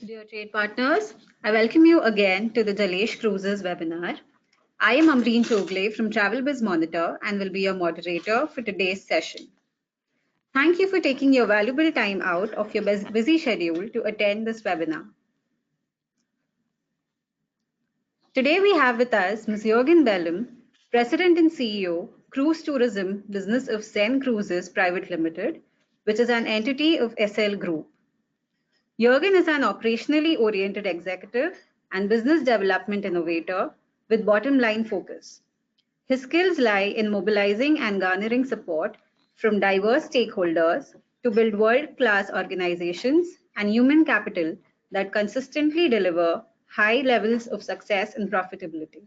Dear trade partners, I welcome you again to the Jalesh Cruises webinar. I am Amreen Chogle from TravelBiz Monitor and will be your moderator for today's session. Thank you for taking your valuable time out of your busy schedule to attend this webinar. Today we have with us Ms. Jürgen Bellum, President and CEO, Cruise Tourism Business of Zen Cruises Private Limited, which is an entity of SL Group. Jürgen is an operationally oriented executive and business development innovator with bottom line focus. His skills lie in mobilizing and garnering support from diverse stakeholders to build world-class organizations and human capital that consistently deliver high levels of success and profitability.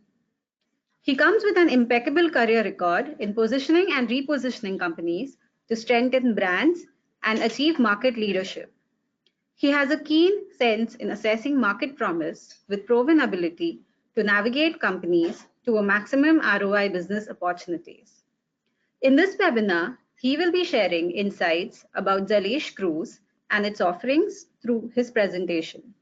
He comes with an impeccable career record in positioning and repositioning companies to strengthen brands and achieve market leadership. He has a keen sense in assessing market promise with proven ability to navigate companies to a maximum ROI business opportunities. In this webinar, he will be sharing insights about Jalesh Cruise and its offerings through his presentation.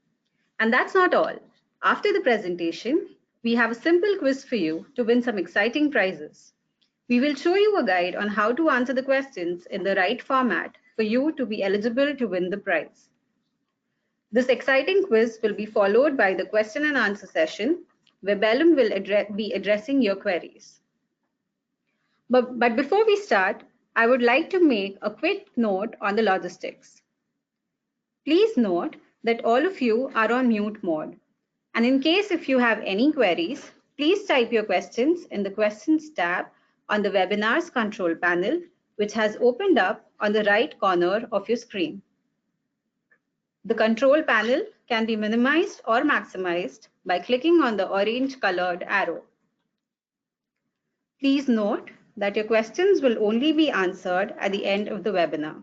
And that's not all. After the presentation, we have a simple quiz for you to win some exciting prizes. We will show you a guide on how to answer the questions in the right format for you to be eligible to win the prize. This exciting quiz will be followed by the question and answer session, where Bellum will be addressing your queries. But before we start, I would like to make a quick note on the logistics. Please note that all of you are on mute mode. And in case if you have any queries, please type your questions in the questions tab on the webinar's control panel, which has opened up on the right corner of your screen. The control panel can be minimized or maximized by clicking on the orange colored arrow. Please note that your questions will only be answered at the end of the webinar.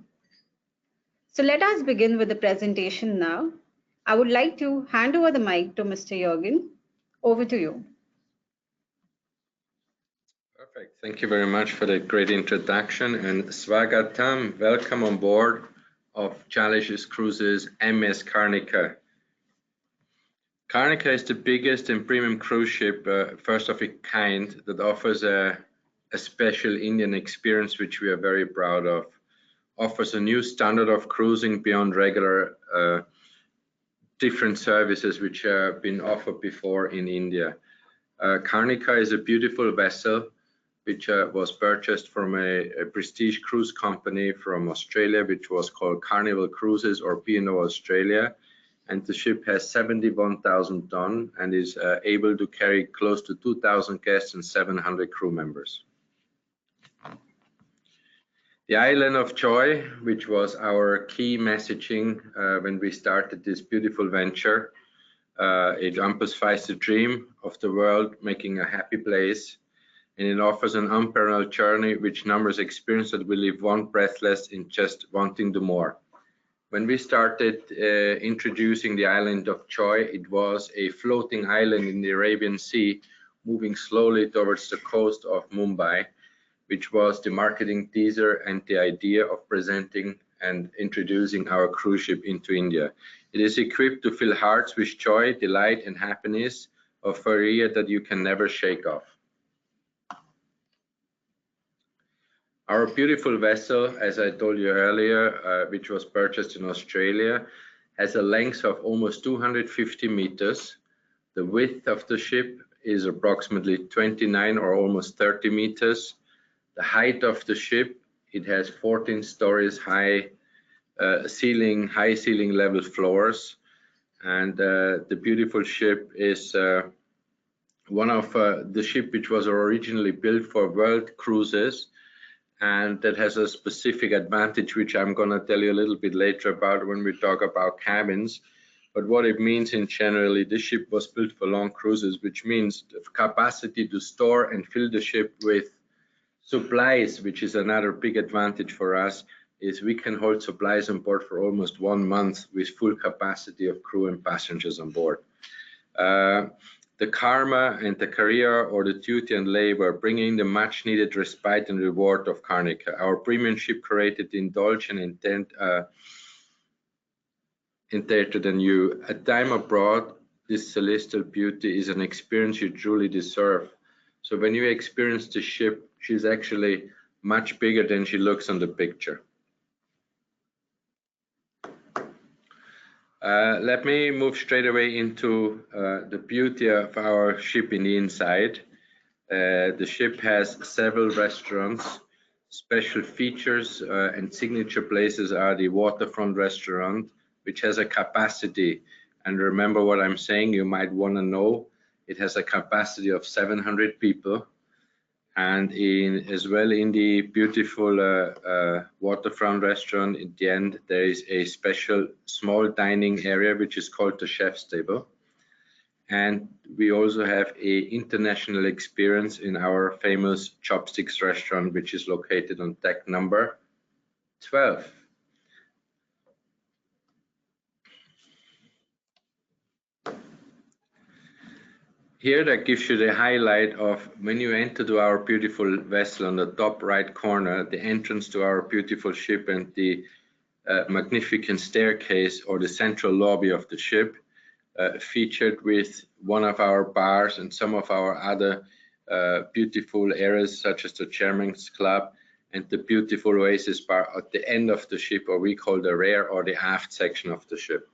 So let us begin with the presentation now. I would like to hand over the mic to Mr. Jürgen. Over to you. Perfect. Thank you very much for the great introduction, and Swagatam, welcome on board of Jalesh Cruises MS Karnika. Karnika is the biggest and premium cruise ship, first of its kind, that offers a special Indian experience, which we are very proud of. Offers a new standard of cruising beyond regular different services which have been offered before in India. Karnika is a beautiful vessel which was purchased from a prestige cruise company from Australia, which was called Carnival Cruises or P&O Australia. And the ship has 71,000 tons and is able to carry close to 2,000 guests and 700 crew members. The Island of Joy, which was our key messaging when we started this beautiful venture, it amplifies the dream of the world, making a happy place. And it offers an unparalleled journey which numbers experience that will leave one breathless in just wanting to more. When we started introducing the Island of Joy, it was a floating island in the Arabian Sea, moving slowly towards the coast of Mumbai, which was the marketing teaser and the idea of presenting and introducing our cruise ship into India. It is equipped to fill hearts with joy, delight, and happiness of a year that you can never shake off. Our beautiful vessel, as I told you earlier, which was purchased in Australia, has a length of almost 250 meters. The width of the ship is approximately 29 or almost 30 meters. The height of the ship, it has 14 stories high high ceiling level floors. And the beautiful ship is one of the ship which was originally built for world cruises, and that has a specific advantage which I'm going to tell you a little bit later about when we talk about cabins. But what it means in generally, this ship was built for long cruises, which means the capacity to store and fill the ship with supplies, which is another big advantage for us, is we can hold supplies on board for almost 1 month with full capacity of crew and passengers on board. The karma and the career, or the duty and labor, bringing the much needed respite and reward of Karnika. Our premium ship created to indulge and intent entitled than you. A time abroad, this celestial beauty is an experience you truly deserve. So when you experience the ship, she's actually much bigger than she looks on the picture. Let me move straight away into the beauty of our ship in the inside. The ship has several restaurants. Special features and signature places are the waterfront restaurant, which has a capacity, and remember what I'm saying, you might want to know, it has a capacity of 700 people. And as well in the beautiful waterfront restaurant, at the end there is a special small dining area which is called the chef's table. And we also have a international experience in our famous Chopsticks restaurant, which is located on deck number 12. Here that gives you the highlight of when you enter to our beautiful vessel on the top right corner, the entrance to our beautiful ship and the magnificent staircase or the central lobby of the ship, featured with one of our bars and some of our other beautiful areas such as the Chairman's Club and the beautiful Oasis bar at the end of the ship, or we call the rear or the aft section of the ship.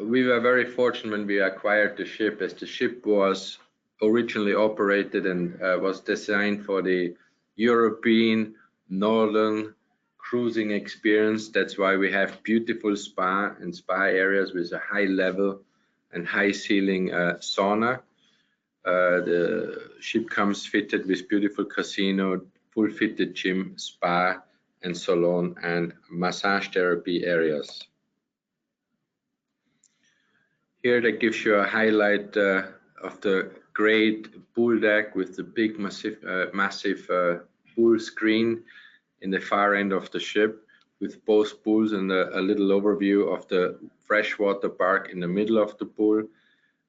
We were very fortunate when we acquired the ship, as the ship was originally operated and was designed for the European northern cruising experience. That's why we have beautiful spa areas with a high level and high ceiling sauna. The ship comes fitted with beautiful casino, full fitted gym, spa and salon and massage therapy areas. Here that gives you a highlight of the great pool deck with the big massive pool screen in the far end of the ship, with both pools and a little overview of the freshwater park in the middle of the pool.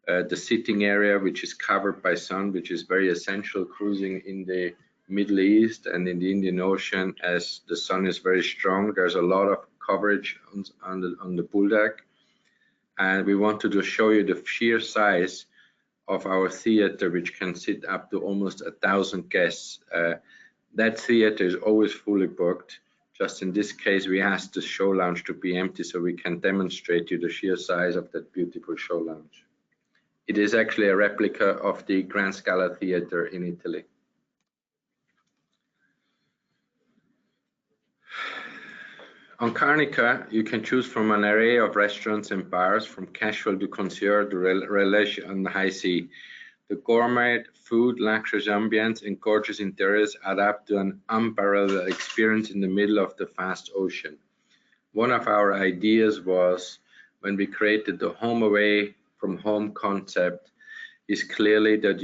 The sitting area, which is covered by sun, which is very essential cruising in the Middle East and in the Indian Ocean, as the sun is very strong. There's a lot of coverage on the pool deck. And we wanted to show you the sheer size of our theater, which can sit up to almost 1,000 guests. That theater is always fully booked. Just in this case, we asked the show lounge to be empty so we can demonstrate you the sheer size of that beautiful show lounge. It is actually a replica of the Grand Scala Theater in Italy. On Karnika, you can choose from an array of restaurants and bars, from casual to concierge to relish on the high sea. The gourmet food, luxurious ambience, and gorgeous interiors add up to an unparalleled experience in the middle of the vast ocean. One of our ideas was, when we created the home away from home concept, is clearly that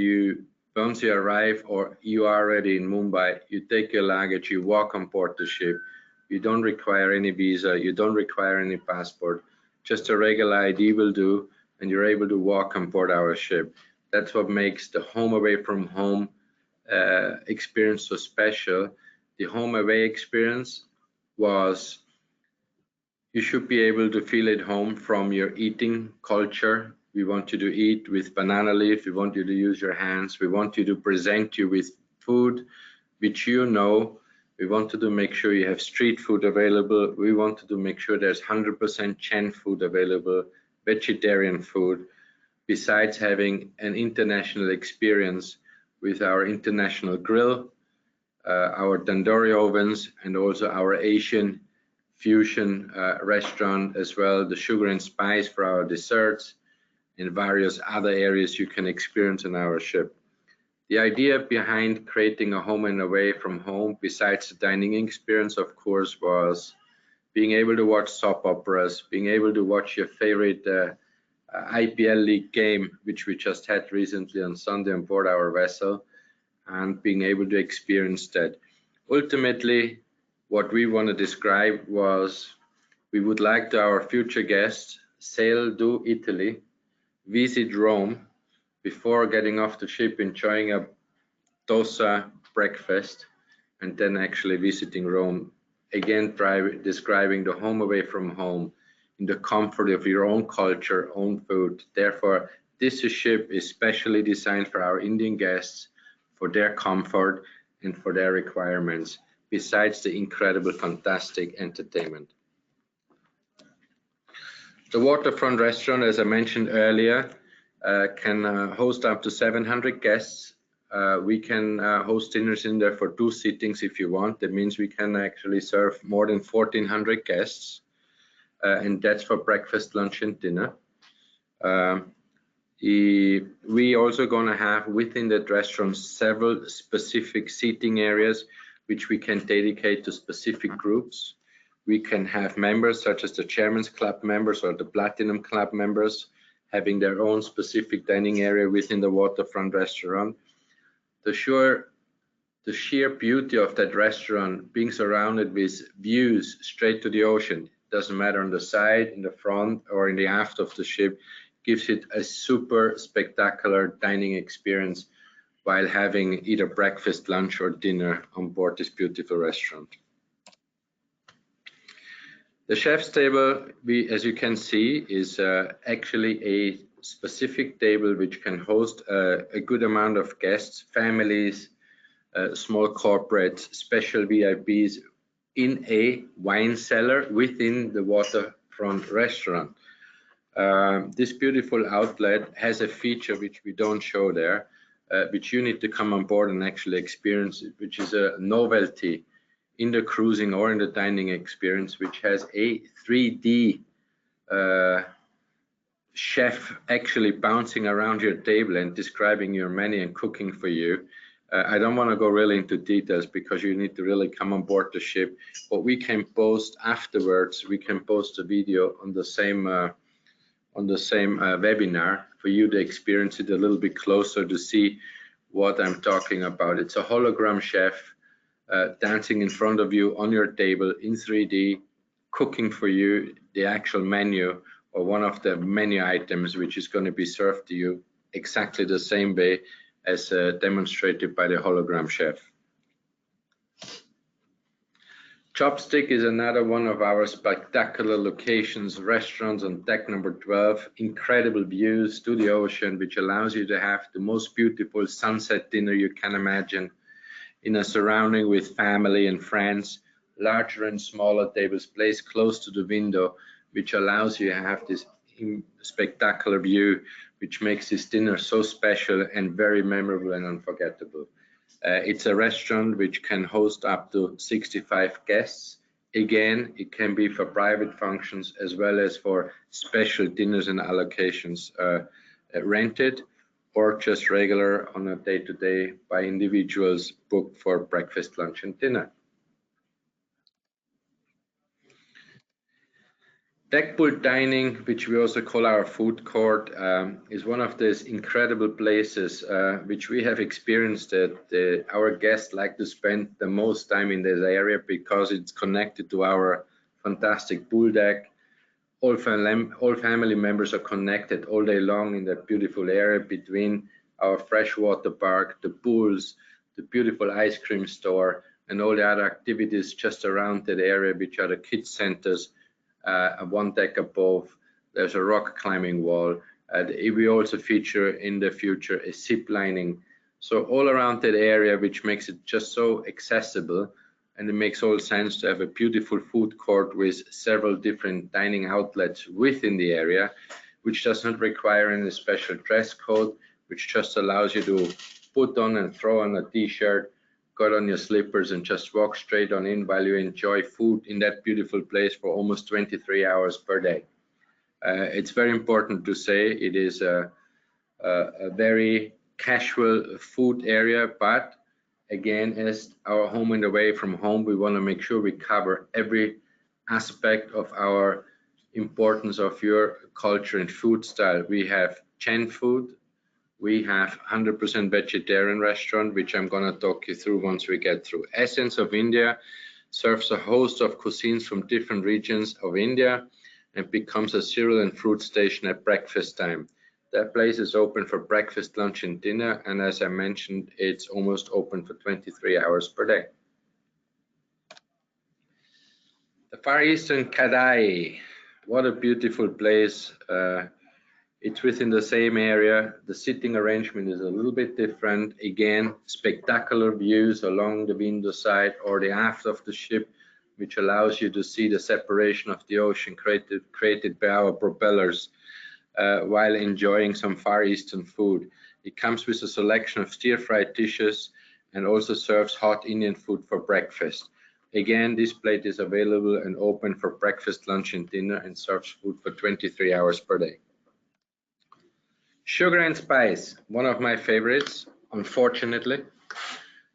once you arrive or you are already in Mumbai, you take your luggage, you walk on board the ship. You don't require any visa, you don't require any passport, just a regular ID will do, and you're able to walk on board our ship. That's what makes the home away from home experience so special. The home away experience was, you should be able to feel at home from your eating culture. We want you to eat with banana leaf, we want you to use your hands, we want you to present you with food which you know. We wanted to make sure you have street food available. We wanted to make sure there's 100% Chen food available, vegetarian food, besides having an international experience with our international grill, our tandoori ovens, and also our Asian fusion restaurant as well, the sugar and spice for our desserts, and various other areas you can experience on our ship. The idea behind creating a home and away from home, besides the dining experience, of course, was being able to watch soap operas, being able to watch your favorite IPL League game, which we just had recently on Sunday on board our vessel, and being able to experience that. Ultimately, what we want to describe was, we would like to our future guests sail to Italy, visit Rome, before getting off the ship, enjoying a dosa breakfast, and then actually visiting Rome again describing the home away from home in the comfort of your own culture, own food. Therefore, this ship is specially designed for our Indian guests, for their comfort and for their requirements, besides the incredible, fantastic entertainment. The waterfront restaurant, as I mentioned earlier, can host up to 700 guests. We can host dinners in there for 2 sittings if you want. That means we can actually serve more than 1,400 guests, and that's for breakfast, lunch, and dinner. We also going to have within that restaurant several specific seating areas which we can dedicate to specific groups. We can have members such as the Chairman's Club members or the Platinum Club members having their own specific dining area within the waterfront restaurant. The sheer beauty of that restaurant, being surrounded with views straight to the ocean, doesn't matter on the side, in the front, or in the aft of the ship, gives it a super spectacular dining experience while having either breakfast, lunch, or dinner on board this beautiful restaurant. The chef's table, as you can see, is actually a specific table which can host a good amount of guests, families, small corporates, special VIPs in a wine cellar within the waterfront restaurant. This beautiful outlet has a feature which we don't show there, which you need to come on board and actually experience it, which is a novelty in the cruising or in the dining experience, which has a 3D chef actually bouncing around your table and describing your menu and cooking for you. I don't want to go really into details because you need to really come on board the ship. But we can post afterwards. We can post a video on the same webinar for you to experience it a little bit closer to see what I'm talking about. It's a hologram chef dancing in front of you on your table in 3D, cooking for you the actual menu or one of the menu items which is going to be served to you exactly the same way as demonstrated by the hologram chef. Chopstick is another one of our spectacular locations, restaurants on deck number 12, incredible views to the ocean, which allows you to have the most beautiful sunset dinner you can imagine in a surrounding with family and friends, larger and smaller tables placed close to the window, which allows you to have this spectacular view, which makes this dinner so special and very memorable and unforgettable. It's a restaurant which can host up to 65 guests. Again, it can be for private functions as well as for special dinners and allocations rented, or just regular on a day-to-day by individuals booked for breakfast, lunch, and dinner. Deck pool dining, which we also call our food court, is one of these incredible places which we have experienced that our guests like to spend the most time in this area because it's connected to our fantastic pool deck. All family members are connected all day long in that beautiful area between our freshwater park, the pools, the beautiful ice cream store, and all the other activities just around that area, which are the kids centers. One deck above, there's a rock climbing wall. We also feature in the future a zip lining. So all around that area, which makes it just so accessible, and it makes all sense to have a beautiful food court with several different dining outlets within the area, which does not require any special dress code, which just allows you to put on and throw on a t-shirt, got on your slippers and just walk straight on in while you enjoy food in that beautiful place for almost 23 hours per day. It's very important to say it is a very casual food area, but again, as our home and away from home, we want to make sure we cover every aspect of our importance of your culture and food style. We have Chen food. We have 100% vegetarian restaurant, which I'm going to talk you through once we get through. Essence of India serves a host of cuisines from different regions of India and becomes a cereal and fruit station at breakfast time. That place is open for breakfast, lunch, and dinner, and as I mentioned, it's almost open for 23 hours per day. Far Eastern Kadai, what a beautiful place. It's within the same area. The sitting arrangement is a little bit different. Again, spectacular views along the window side or the aft of the ship, which allows you to see the separation of the ocean created by our propellers while enjoying some Far Eastern food. It comes with a selection of stir-fried dishes and also serves hot Indian food for breakfast. Again, this plate is available and open for breakfast, lunch, and dinner and serves food for 23 hours per day. Sugar and spice, one of my favorites, unfortunately.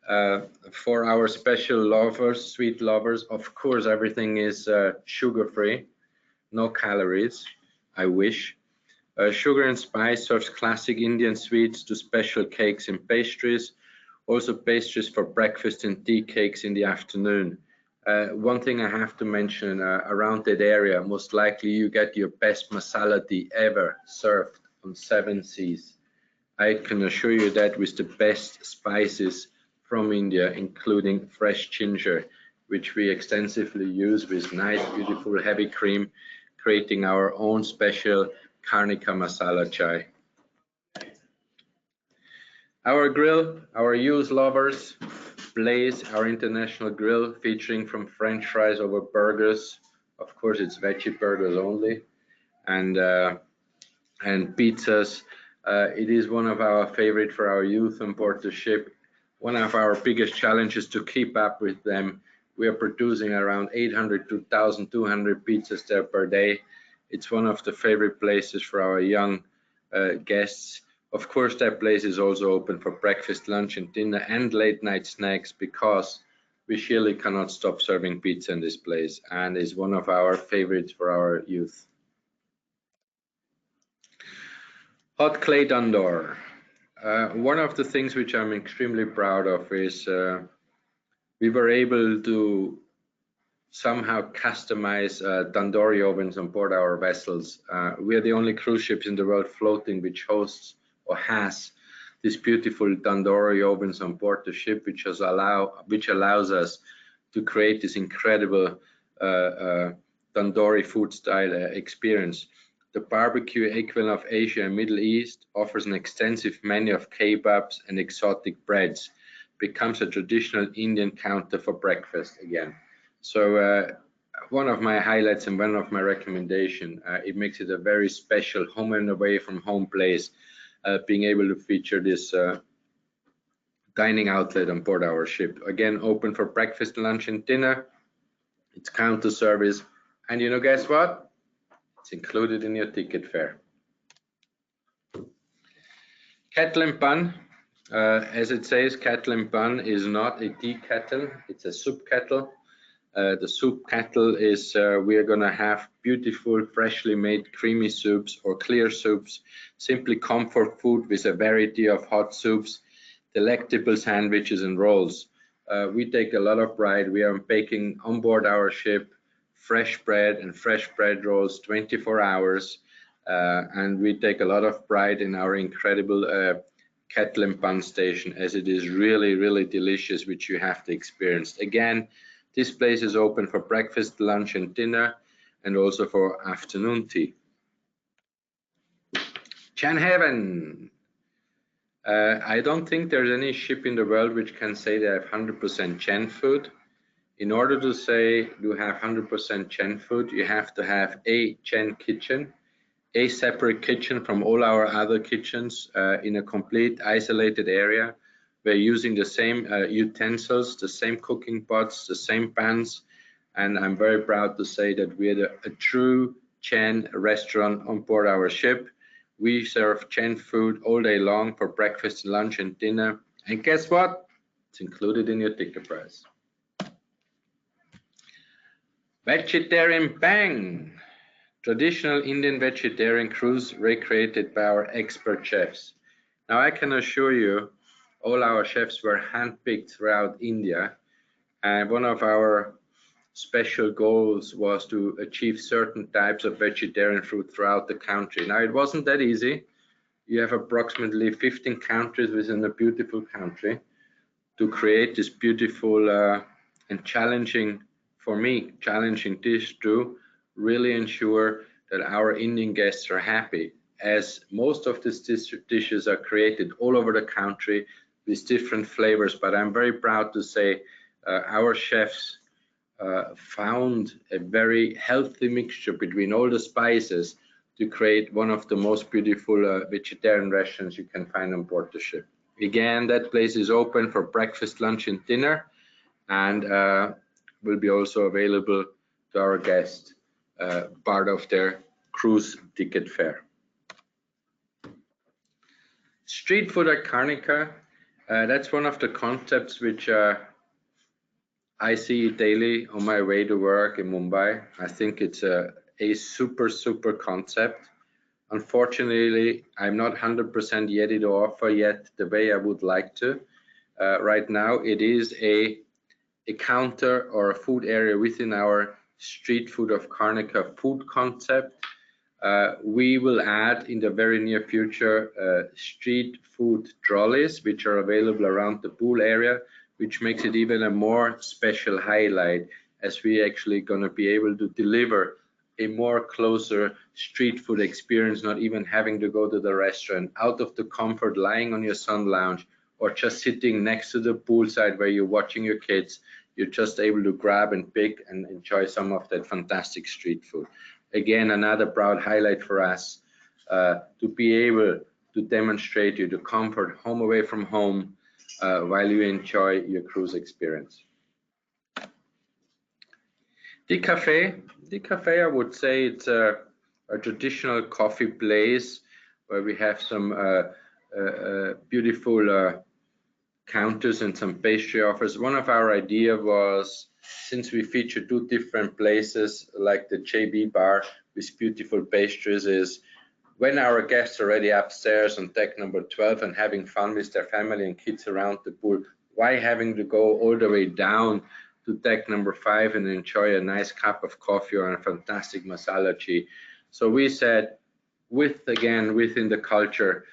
For our special lovers, sweet lovers, of course, everything is sugar-free, no calories, I wish. Sugar and Spice serves classic Indian sweets to special cakes and pastries, also pastries for breakfast and tea cakes in the afternoon. One thing I have to mention, around that area, most likely you get your best masala tea ever served on 7 seas. I can assure you that with the best spices from India, including fresh ginger, which we extensively use with nice, beautiful, heavy cream, creating our own special Karnika masala chai. Our grill, our youth lovers, Blaze, our international grill, featuring from French fries over burgers. Of course, it's veggie burgers only, and pizzas. It is one of our favorite for our youth on board the ship. One of our biggest challenges to keep up with them. We are producing around 800 to 1,200 pizzas there per day. It's one of the favorite places for our young guests. Of course, that place is also open for breakfast, lunch, and dinner, and late night snacks, because we surely cannot stop serving pizza in this place, and is one of our favorites for our youth. Hot clay tandoor. One of the things which I'm extremely proud of is we were able to somehow customize tandoori ovens on board our vessels. We are the only cruise ships in the world floating which hosts or has these beautiful tandoori ovens on board the ship, which allows us to create this incredible tandoori food style experience. The barbecue equivalent of Asia and Middle East offers an extensive menu of kebabs and exotic breads. Becomes a traditional Indian counter for breakfast again. So one of my highlights and one of my recommendation, it makes it a very special home and away from home place, being able to feature this dining outlet on board our ship. Again, open for breakfast, lunch, and dinner. It's counter service, and guess what? It's included in your ticket fare. Kettle and pan. As it says, kettle and pan is not a tea kettle, it's a soup kettle. The soup kettle is we're going to have beautiful, freshly made creamy soups or clear soups, simply comfort food with a variety of hot soups, delectable sandwiches and rolls. We take a lot of pride. We are baking on board our ship fresh bread and fresh bread rolls 24 hours. And we take a lot of pride in our incredible kettle and pan station, as it is really, really delicious, which you have to experience. Again, this place is open for breakfast, lunch, and dinner, and also for afternoon tea. Chan Heaven. I don't think there's any ship in the world which can say they have 100% Chen food. In order to say you have 100% Chen food, you have to have a Chen kitchen, a separate kitchen from all our other kitchens in a complete isolated area. We're using the same utensils, the same cooking pots, the same pans, and I'm very proud to say that we're a true Chen restaurant on board our ship. We serve Chen food all day long for breakfast, lunch, and dinner. And guess what? It's included in your ticket price. Vegetarian Bang. Traditional Indian vegetarian cruise recreated by our expert chefs. Now I can assure you, all our chefs were handpicked throughout India, and one of our special goals was to achieve certain types of vegetarian food throughout the country. Now it wasn't that easy. You have approximately 15 countries within a beautiful country to create this beautiful and challenging for me, challenging dish to really ensure that our Indian guests are happy, as most of these dishes are created all over the country with different flavors. But I'm very proud to say our chefs found a very healthy mixture between all the spices to create one of the most beautiful vegetarian restaurants you can find on board the ship. Again, that place is open for breakfast, lunch, and dinner, and will be also available to our guests, part of their cruise ticket fare. Street food at Karnika, that's one of the concepts which I see daily on my way to work in Mumbai. I think it's a super concept. Unfortunately, I'm not 100% ready to offer yet the way I would like to. Right now, it is a counter or a food area within our street food of Karnika food concept. We will add in the very near future street food trolleys, which are available around the pool area, which makes it even a more special highlight, as we actually going to be able to deliver a more closer street food experience, not even having to go to the restaurant, out of the comfort, lying on your sun lounge, or just sitting next to the poolside where you're watching your kids. You're just able to grab and pick and enjoy some of that fantastic street food. Again, another proud highlight for us to be able to demonstrate you the comfort home away from home while you enjoy your cruise experience. The cafe, I would say it's a traditional coffee place where we have some beautiful counters and some pastry offers. One of our idea was, since we feature two different places like the JB bar with beautiful pastries, is when our guests are already upstairs on deck number 12 and having fun with their family and kids around the pool, why having to go all the way down to deck number 5 and enjoy a nice cup of coffee or a fantastic masala tea? So we said, within the culture,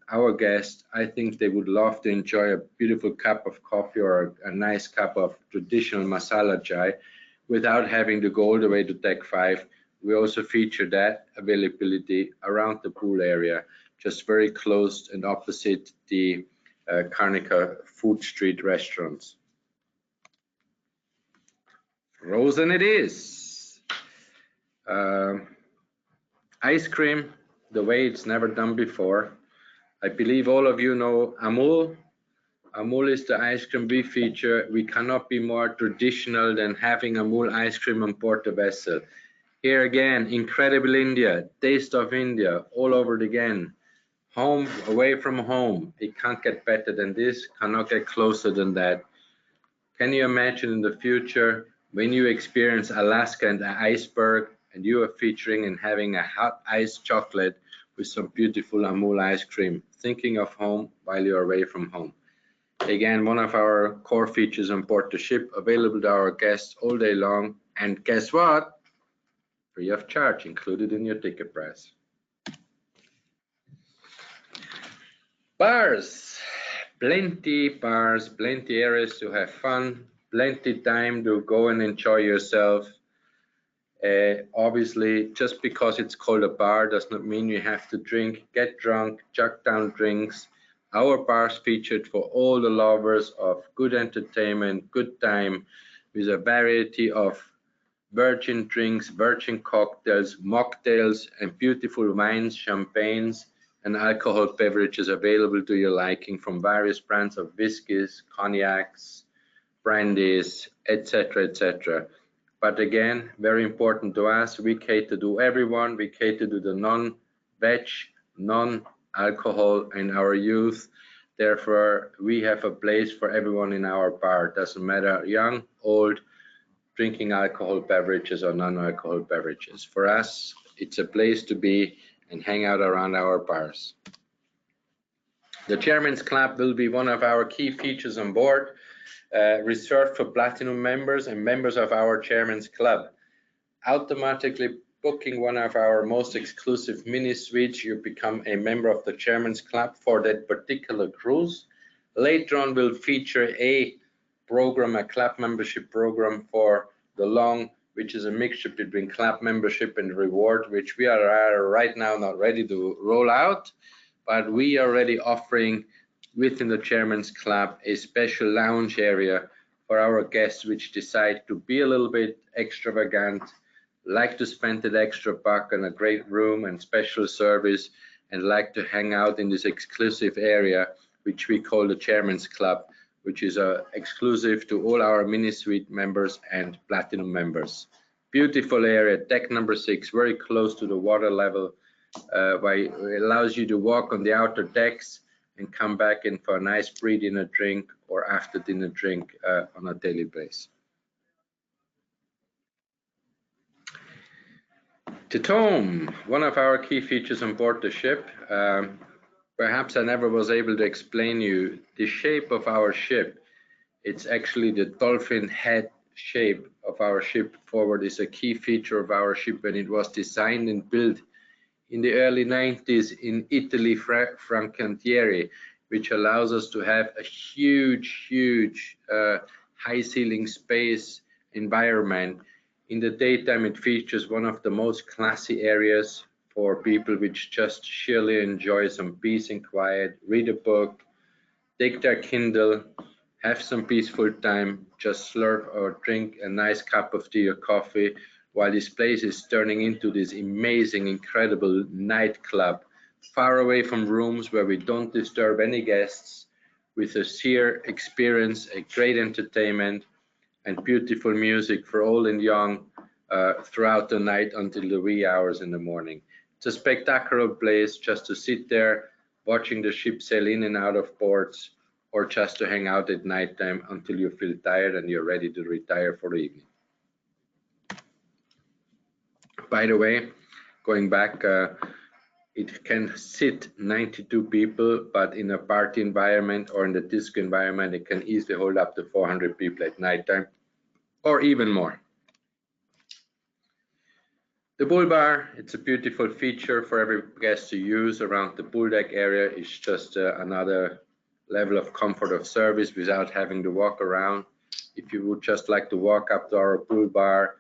our guests, I think they would love to enjoy a beautiful cup of coffee or a nice cup of traditional masala chai without having to go all the way to deck 5. We also feature that availability around the pool area, just very close and opposite the Karnika Food Street restaurants. Frozen it is. Ice cream, the way it's never done before. I believe all of you know Amul. Amul is the ice cream we feature. We cannot be more traditional than having Amul ice cream on board the vessel. Here again, incredible India, taste of India, all over it again. Home, away from home. It can't get better than this, cannot get closer than that. Can you imagine in the future when you experience Alaska and the iceberg and you are featuring and having a hot iced chocolate with some beautiful Amul ice cream, thinking of home while you're away from home. Again, one of our core features on board the ship, available to our guests all day long. And guess what? Free of charge, included in your ticket price. Bars, plenty bars, plenty areas to have fun, plenty time to go and enjoy yourself. Obviously, just because it's called a bar does not mean you have to drink, get drunk, chuck down drinks. Our bars featured for all the lovers of good entertainment, good time, with a variety of virgin drinks, virgin cocktails, mocktails, and beautiful wines, champagnes, and alcohol beverages available to your liking from various brands of whiskies, cognacs, brandies, etc., etc. But again, very important to us, we cater to everyone. We cater to the non-veg, non-alcohol and our youth. Therefore, we have a place for everyone in our bar. Doesn't matter, young, old, drinking alcohol beverages or non-alcohol beverages. For us, it's a place to be and hang out around our bars. The Chairman's Club will be one of our key features on board, reserved for platinum members and members of our Chairman's Club. Automatically booking one of our most exclusive mini suites, you become a member of the Chairman's Club for that particular cruise. Later on, we'll feature a program, a club membership program for the long, which is a mixture between club membership and reward, which we are right now not ready to roll out, but we are already offering within the Chairman's Club a special lounge area for our guests which decide to be a little bit extravagant, like to spend that extra buck on a great room and special service, and like to hang out in this exclusive area which we call the Chairman's Club, which is exclusive to all our mini suite members and platinum members. Beautiful area, deck number 6, very close to the water level, where it allows you to walk on the outer decks and come back in for a nice pre-dinner drink or after dinner drink on a daily basis. The Tome, one of our key features on board the ship. Perhaps I never was able to explain you the shape of our ship. It's actually the dolphin head shape of our ship forward is a key feature of our ship when it was designed and built in the early 90s in Italy, Fincantieri, which allows us to have a huge high ceiling space environment. In the daytime, it features one of the most classy areas for people which just sheerly enjoy some peace and quiet, read a book, take their Kindle, have some peaceful time, just slurp or drink a nice cup of tea or coffee, while this place is turning into this amazing, incredible nightclub, far away from rooms where we don't disturb any guests, with a sheer experience, a great entertainment, and beautiful music for old and young throughout the night until the wee hours in the morning. It's a spectacular place just to sit there watching the ship sail in and out of ports, or just to hang out at nighttime until you feel tired and you're ready to retire for the evening. By the way, going back, it can sit 92 people, but in a party environment or in the disco environment, it can easily hold up to 400 people at nighttime, or even more. The bull bar, it's a beautiful feature for every guest to use around the pool deck area. It's just another level of comfort of service without having to walk around. If you would just like to walk up to our pool bar,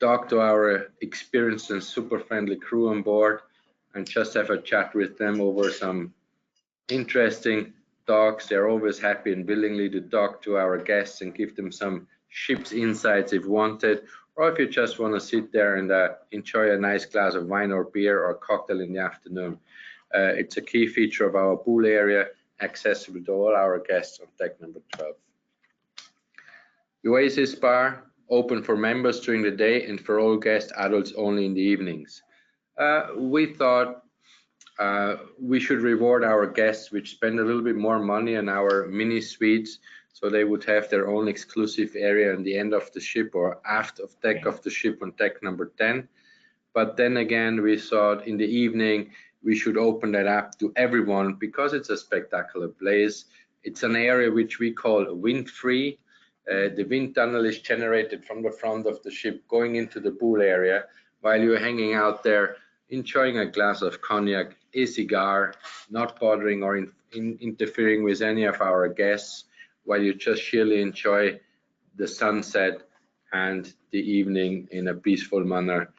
talk to our experienced and super friendly crew on board, and just have a chat with them over some interesting talks. They're always happy and willingly to talk to our guests and give them some ship's insights if wanted, or if you just want to sit there and enjoy a nice glass of wine or beer or cocktail in the afternoon. It's a key feature of our pool area, accessible to all our guests on deck number 12. The Oasis Bar, open for members during the day and for all guests, adults only in the evenings. We thought we should reward our guests which spend a little bit more money on our mini suites, so they would have their own exclusive area on the end of the ship or aft of deck of the ship on deck number 10. But then again, we thought in the evening we should open that up to everyone because it's a spectacular place. It's an area which we call wind-free. The wind tunnel is generated from the front of the ship going into the pool area while you're hanging out there enjoying a glass of cognac, a cigar, not bothering or interfering with any of our guests, while you just sheerly enjoy the sunset and the evening in a peaceful manner,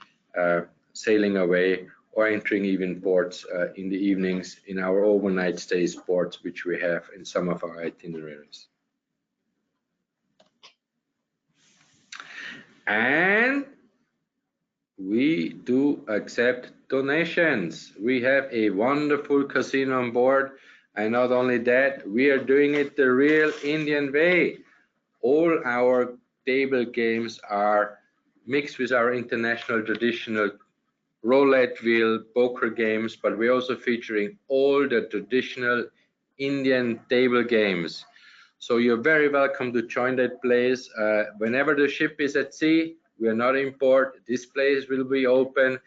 sailing away or entering even ports in the evenings in our overnight stays ports, which we have in some of our itineraries. And we do accept donations. We have a wonderful casino on board, and not only that, we are doing it the real Indian way. All our table games are mixed with our international traditional roulette wheel poker games, but we're also featuring all the traditional Indian table games. So you're very welcome to join that place. Whenever the ship is at sea, we are not in port, this place will be open.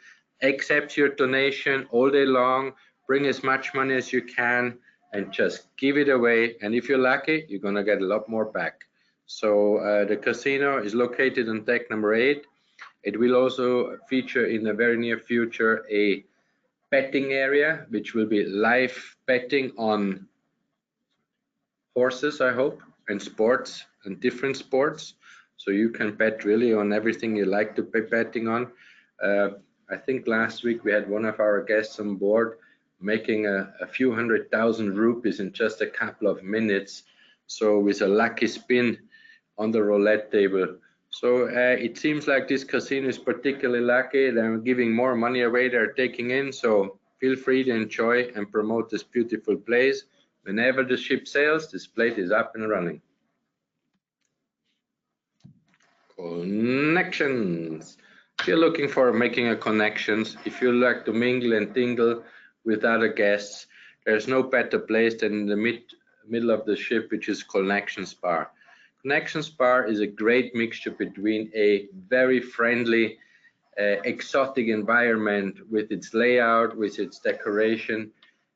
Accept your donation all day long, bring as much money as you can and just give it away, and if you're lucky, you're gonna get a lot more back. So the casino is located on deck number 8. It will also feature in the very near future a betting area, which will be live betting on horses, I hope, and sports and different sports. So you can bet really on everything you like to be betting on. I think last week we had one of our guests on board making a few 100,000 rupees in just a couple of minutes. So with a lucky spin on the roulette table. So it seems like this casino is particularly lucky. They're giving more money away they're taking in. So feel free to enjoy and promote this beautiful place. Whenever the ship sails, this place is up and running. Connections. If you're looking for making a connections, if you like to mingle and tingle with other guests, there's no better place than in the middle of the ship, which is Connections Bar. Connections Bar is a great mixture between a very friendly, exotic environment with its layout, with its decoration,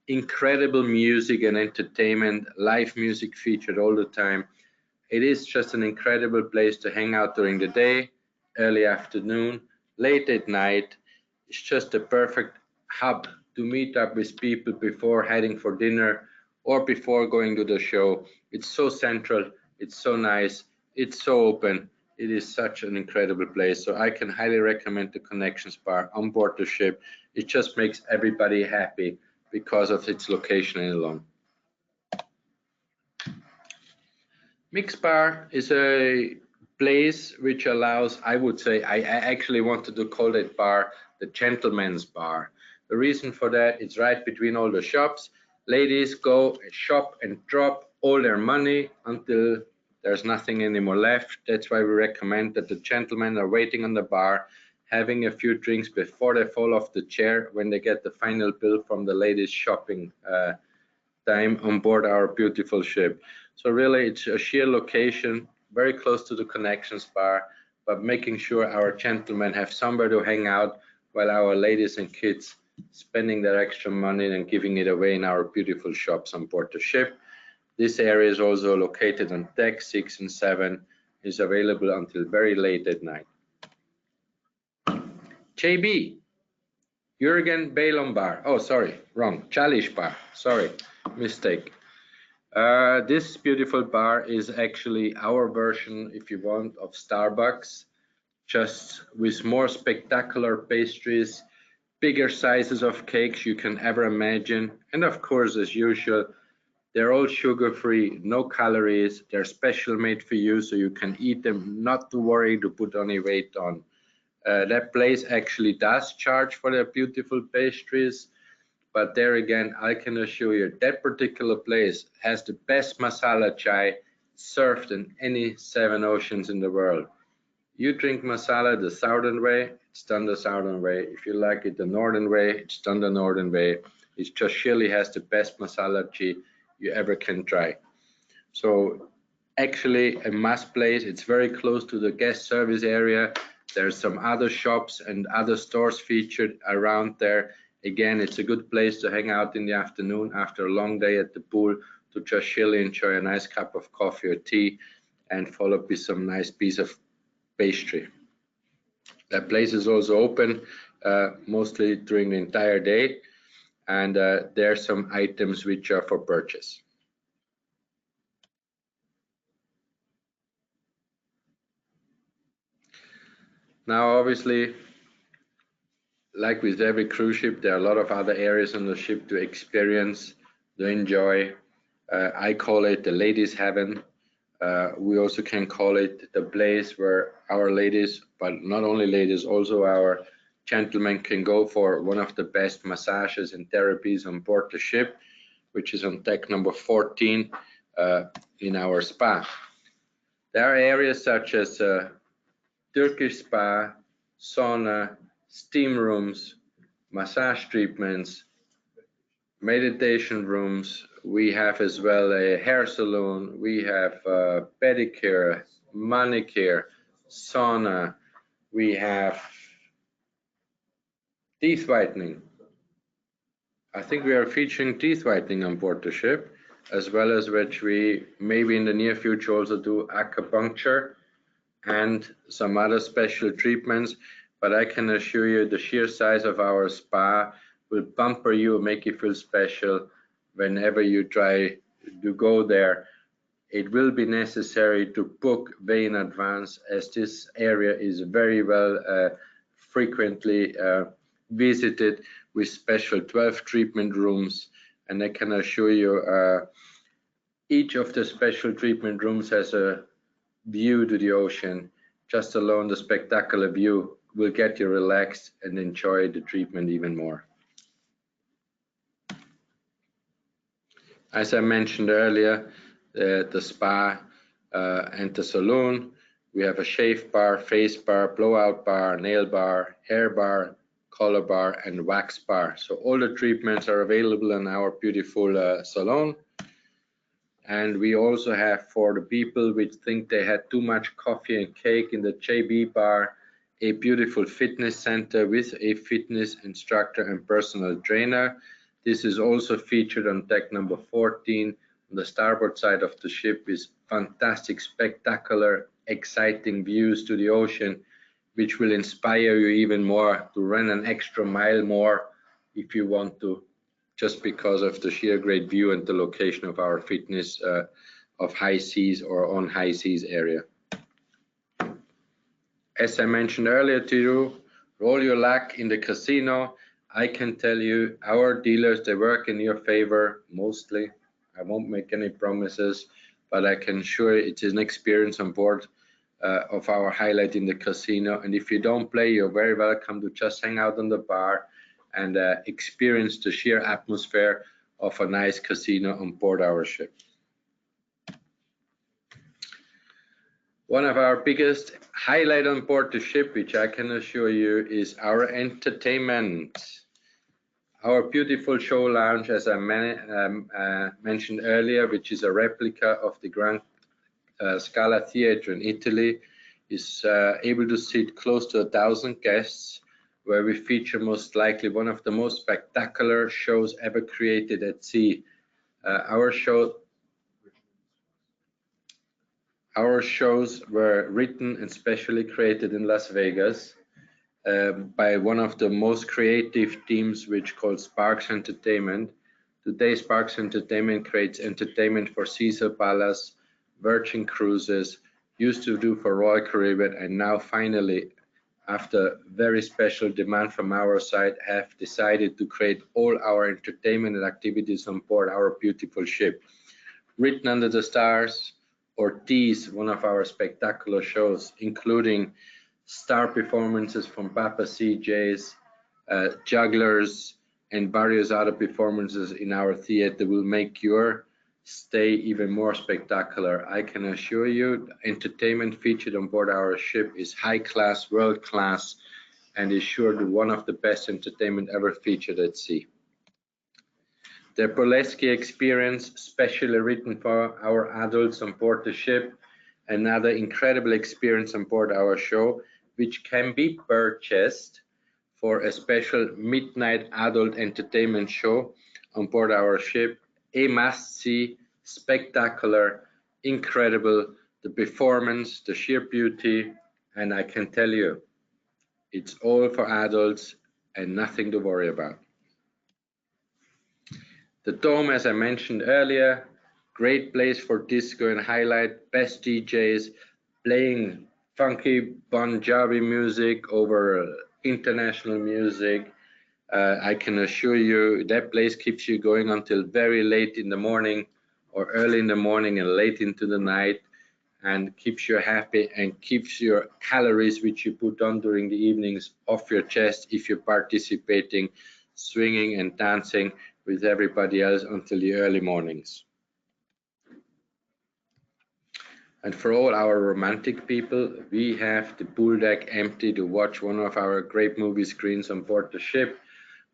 incredible music and entertainment, live music featured all the time. It is just an incredible place to hang out during the day, early afternoon, late at night. It's just a perfect hub to meet up with people before heading for dinner or before going to the show. It's so central, it's so nice, it's so open. It is such an incredible place. So I can highly recommend the Connections Bar on board the ship. It just makes everybody happy because of its location alone. Mix Bar is a place which allows, I would say, I actually wanted to call that bar the gentleman's bar. The reason for that, it's right between all the shops. Ladies go shop and drop all their money until there's nothing anymore left. That's why we recommend that the gentlemen are waiting on the bar, having a few drinks before they fall off the chair when they get the final bill from the ladies' shopping time on board our beautiful ship. So really it's a sheer location, very close to the Connections Bar, but making sure our gentlemen have somewhere to hang out while our ladies and kids spending their extra money and giving it away in our beautiful shops on board the ship. This area is also located on deck 6 and 7, is available until very late at night. JB, Jürgen Balon Bar. Oh, sorry, wrong. Jalesh Bar. Sorry, mistake. This beautiful bar is actually our version, if you want, of Starbucks, just with more spectacular pastries, bigger sizes of cakes you can ever imagine, and of course, as usual, they're all sugar-free, no calories. They're special made for you, so you can eat them, not to worry to put any weight on. That place actually does charge for their beautiful pastries. But there again, I can assure you that particular place has the best masala chai served in any 7 oceans in the world. You drink masala the southern way, it's done the southern way. If you like it the northern way, it's done the northern way. It just surely has the best masala chai you ever can try. So actually a must place. It's very close to the guest service area. There's some other shops and other stores featured around there. Again, it's a good place to hang out in the afternoon after a long day at the pool, to just chill, enjoy a nice cup of coffee or tea, and follow up with some nice piece of pastry. That place is also open mostly during the entire day, and there are some items which are for purchase. Now, obviously, like with every cruise ship, there are a lot of other areas on the ship to experience, to enjoy. I call it the ladies' heaven. We also can call it the place where our ladies, but not only ladies, also our gentlemen can go for one of the best massages and therapies on board the ship, which is on deck number 14 in our spa. There are areas such as Turkish spa, sauna, steam rooms, massage treatments, meditation rooms. We have as well a hair salon. We have pedicure, manicure, sauna. We have teeth whitening. I think we are featuring teeth whitening on board the ship, as well as which we maybe in the near future also do acupuncture and some other special treatments. But I can assure you the sheer size of our spa will bumper you, make you feel special whenever you try to go there. it will be necessary to book way in advance, as this area is very well frequently visited with special 12 treatment rooms. And I can assure you, each of the special treatment rooms has a view to the ocean. Just alone the spectacular view will get you relaxed and enjoy the treatment even more. As I mentioned earlier, the spa and the saloon, we have a shave bar, face bar, blowout bar, nail bar, hair bar, color bar, and wax bar. So all the treatments are available in our beautiful salon. And we also have, for the people which think they had too much coffee and cake, in the JB bar, a beautiful fitness center with a fitness instructor and personal trainer. This is also featured on deck number 14 on the starboard side of the ship, with fantastic, spectacular, exciting views to the ocean, which will inspire you even more to run an extra mile more if you want to, just because of the sheer great view and the location of our fitness of high seas or on high seas area. As I mentioned earlier to you, roll your luck in the casino. I can tell you, our dealers, they work in your favor mostly. I won't make any promises, but I can assure you it's an experience on board of our highlight in the casino. And if you don't play, you're very welcome to just hang out on the bar and experience the sheer atmosphere of a nice casino on board our ship. One of our biggest highlight on board the ship, which I can assure you, is our entertainment. Our beautiful show lounge, as I mentioned earlier, which is a replica of the Grand Scala Theatre in Italy, is able to seat close to 1,000 guests, where we feature most likely one of the most spectacular shows ever created at sea. Our shows were written and specially created in Las Vegas by one of the most creative teams, which called Sparks Entertainment. Today, Sparks Entertainment creates entertainment for Caesar Palace, Virgin Cruises, used to do for Royal Caribbean, and now finally, after very special demand from our side, have decided to create all our entertainment and activities on board our beautiful ship. Written Under the Stars, or Tease, one of our spectacular shows, including star performances from Papa CJs, jugglers, and various other performances in our theater, will make your stay even more spectacular. I can assure you, entertainment featured on board our ship is high class, world class, and is sure to be one of the best entertainment ever featured at sea. The burlesque experience, specially written for our adults on board the ship, another incredible experience on board our show, which can be purchased for a special midnight adult entertainment show on board our ship. A must-see, spectacular, incredible, the performance, the sheer beauty, and I can tell you, it's all for adults and nothing to worry about. The Dome, as I mentioned earlier, great place for disco and highlight, best DJs playing funky Bon Jovi music over international music. I can assure you that place keeps you going until very late in the morning, or early in the morning and late into the night, and keeps you happy and keeps your calories, which you put on during the evenings, off your chest if you're participating, swinging and dancing with everybody else until the early mornings. And for all our romantic people, we have the pool deck empty to watch one of our great movie screens on board the ship.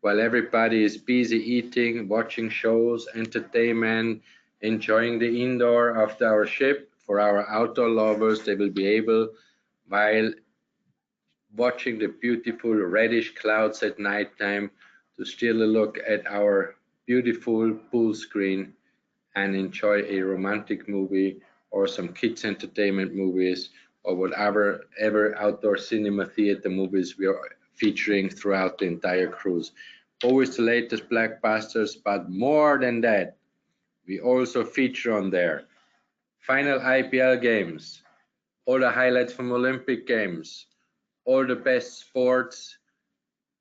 While everybody is busy eating, watching shows, entertainment, enjoying the indoor of our ship, for our outdoor lovers, they will be able, while watching the beautiful reddish clouds at nighttime, to still look at our beautiful pool screen and enjoy a romantic movie or some kids entertainment movies or whatever outdoor cinema theater movies we are featuring throughout the entire cruise. Always the latest blockbusters, but more than that, we also feature on there final IPL games, all the highlights from Olympic Games, all the best sports,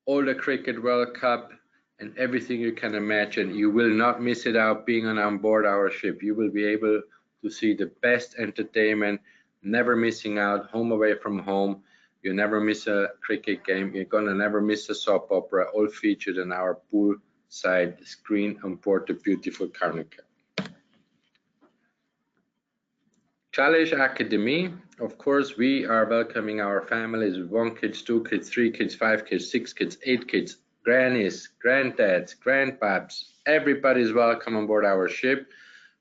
all the Cricket World Cup, and everything you can imagine. You will not miss it out being on board our ship. You will be able to see the best entertainment, never missing out, home away from home. You never miss a cricket game. You're gonna never miss a soap opera, all featured in our poolside screen on board the beautiful Karnika. Jalesh Academy, of course, we are welcoming our families with 1 kid, 2 kids, 3 kids, 5 kids, 6 kids, 8 kids, grannies, granddads, grandpaps. Everybody's welcome on board our ship.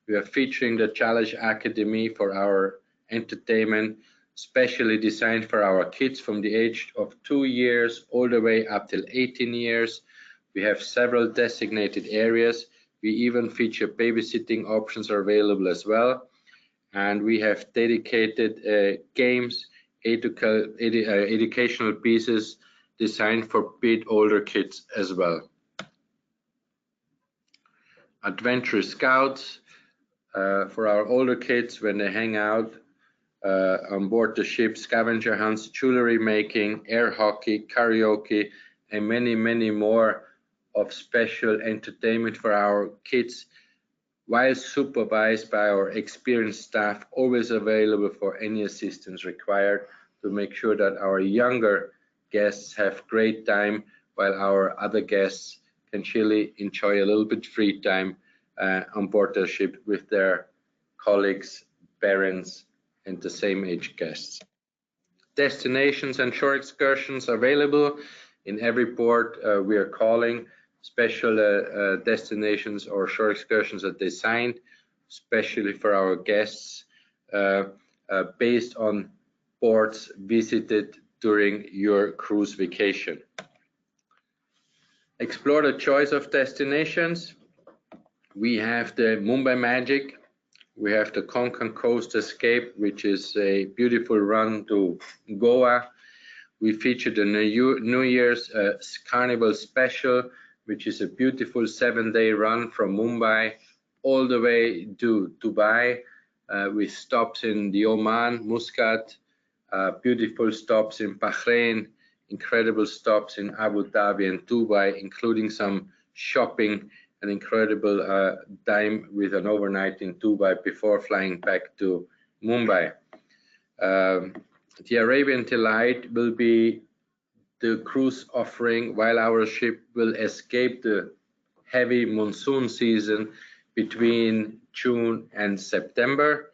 We are featuring the Jalesh Academy for our entertainment, specially designed for our kids from the age of 2 years all the way up till 18 years. We have several designated areas. We even feature babysitting options are available as well. And we have dedicated games, educational pieces designed for bit older kids as well. Adventure scouts for our older kids when they hang out on board the ship, scavenger hunts, jewelry making, air hockey, karaoke, and many, many more of special entertainment for our kids, while supervised by our experienced staff, always available for any assistance required to make sure that our younger guests have great time while our other guests can chilly enjoy a little bit free time on board the ship with their colleagues, parents, and the same age guests. Destinations and shore excursions available in every port we are calling. Special destinations or shore excursions are designed especially for our guests based on ports visited during your cruise vacation. Explore the choice of destinations. We have the Mumbai Magic. We have the Konkan Coast Escape, which is a beautiful run to Goa. We featured the New Year's Carnival Special, which is a beautiful 7-day run from Mumbai all the way to Dubai, with stops in the Oman, Muscat, beautiful stops in Bahrain, incredible stops in Abu Dhabi and Dubai, including some shopping, an incredible time with an overnight in Dubai before flying back to Mumbai. The Arabian Delight will be the cruise offering while our ship will escape the heavy monsoon season between June and September.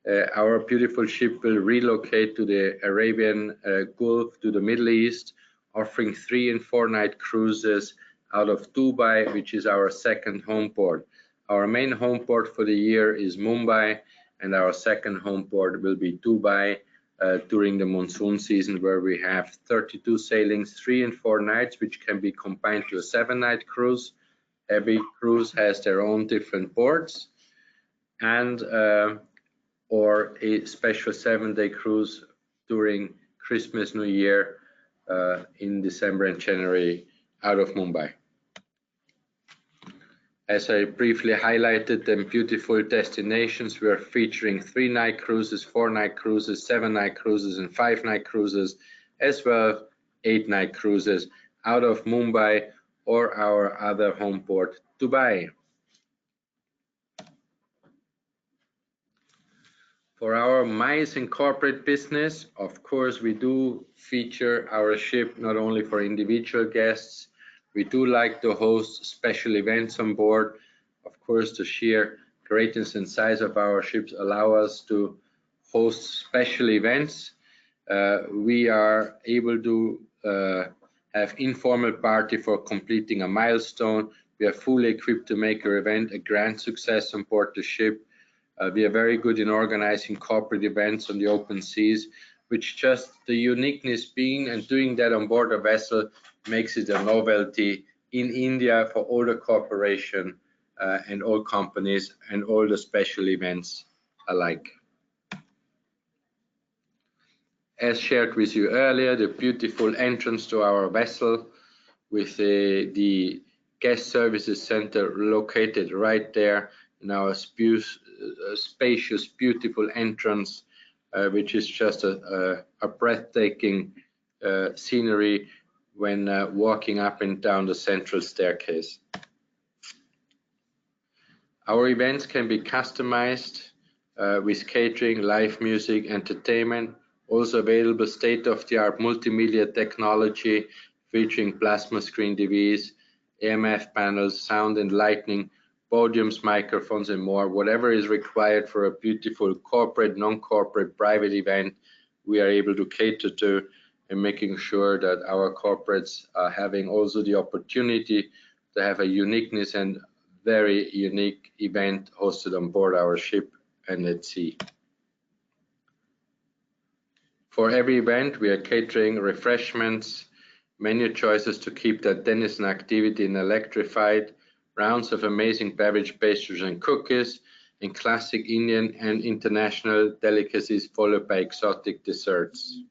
Our beautiful ship will relocate to the Arabian Gulf, to the Middle East, offering 3 and 4 night cruises out of Dubai, which is our second home port. Our main home port for the year is Mumbai, and our second home port will be Dubai during the monsoon season, where we have 32 sailings, 3 and 4 nights, which can be combined to a 7-night cruise. Every cruise has their own different ports, and or a special 7-day cruise during Christmas, New Year in December and January out of Mumbai. As I briefly highlighted them beautiful destinations, we are featuring 3-night cruises, 4-night cruises, 7-night cruises, and 5-night cruises, as well 8-night cruises out of Mumbai or our other home port, Dubai. For our MICE and corporate business, of course, we do feature our ship not only for individual guests. We do like to host special events on board. Of course, the sheer greatness and size of our ships allow us to host special events. We are able to have informal party for completing a milestone. We are fully equipped to make our event a grand success on board the ship. We are very good in organizing corporate events on the open seas, which just the uniqueness being and doing that on board a vessel makes it a novelty in India for all the corporation and all companies and all the special events alike. As shared with you earlier, the beautiful entrance to our vessel with the guest services center located right there in our spacious, beautiful entrance, which is just a breathtaking scenery when walking up and down the central staircase. Our events can be customized with catering, live music, entertainment, also available state-of-the-art multimedia technology featuring plasma screen TVs, AMF panels, sound and lighting, podiums, microphones, and more. Whatever is required for a beautiful corporate, non-corporate, private event, we are able to cater to, and making sure that our corporates are having also the opportunity to have a uniqueness and very unique event hosted on board our ship and at sea. For every event, we are catering refreshments, menu choices to keep the denizen activity and electrified, rounds of amazing beverage, pastries and cookies, and classic Indian and international delicacies followed by exotic desserts.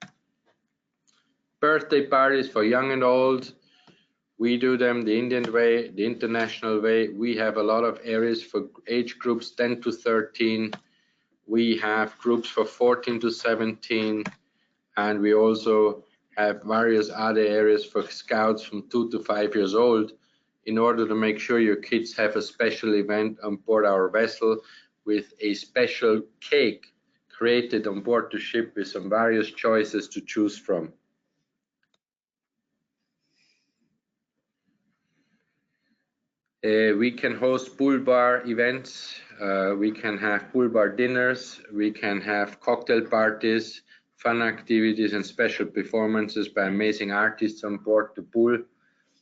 Birthday parties for young and old, we do them the Indian way, the international way. We have a lot of areas for age groups 10 to 13. We have groups for 14 to 17. And we also have various other areas for scouts from 2 to 5 years old, in order to make sure your kids have a special event on board our vessel with a special cake created on board the ship with some various choices to choose from. We can host pool bar events, we can have pool bar dinners, we can have cocktail parties, fun activities and special performances by amazing artists on board the pool,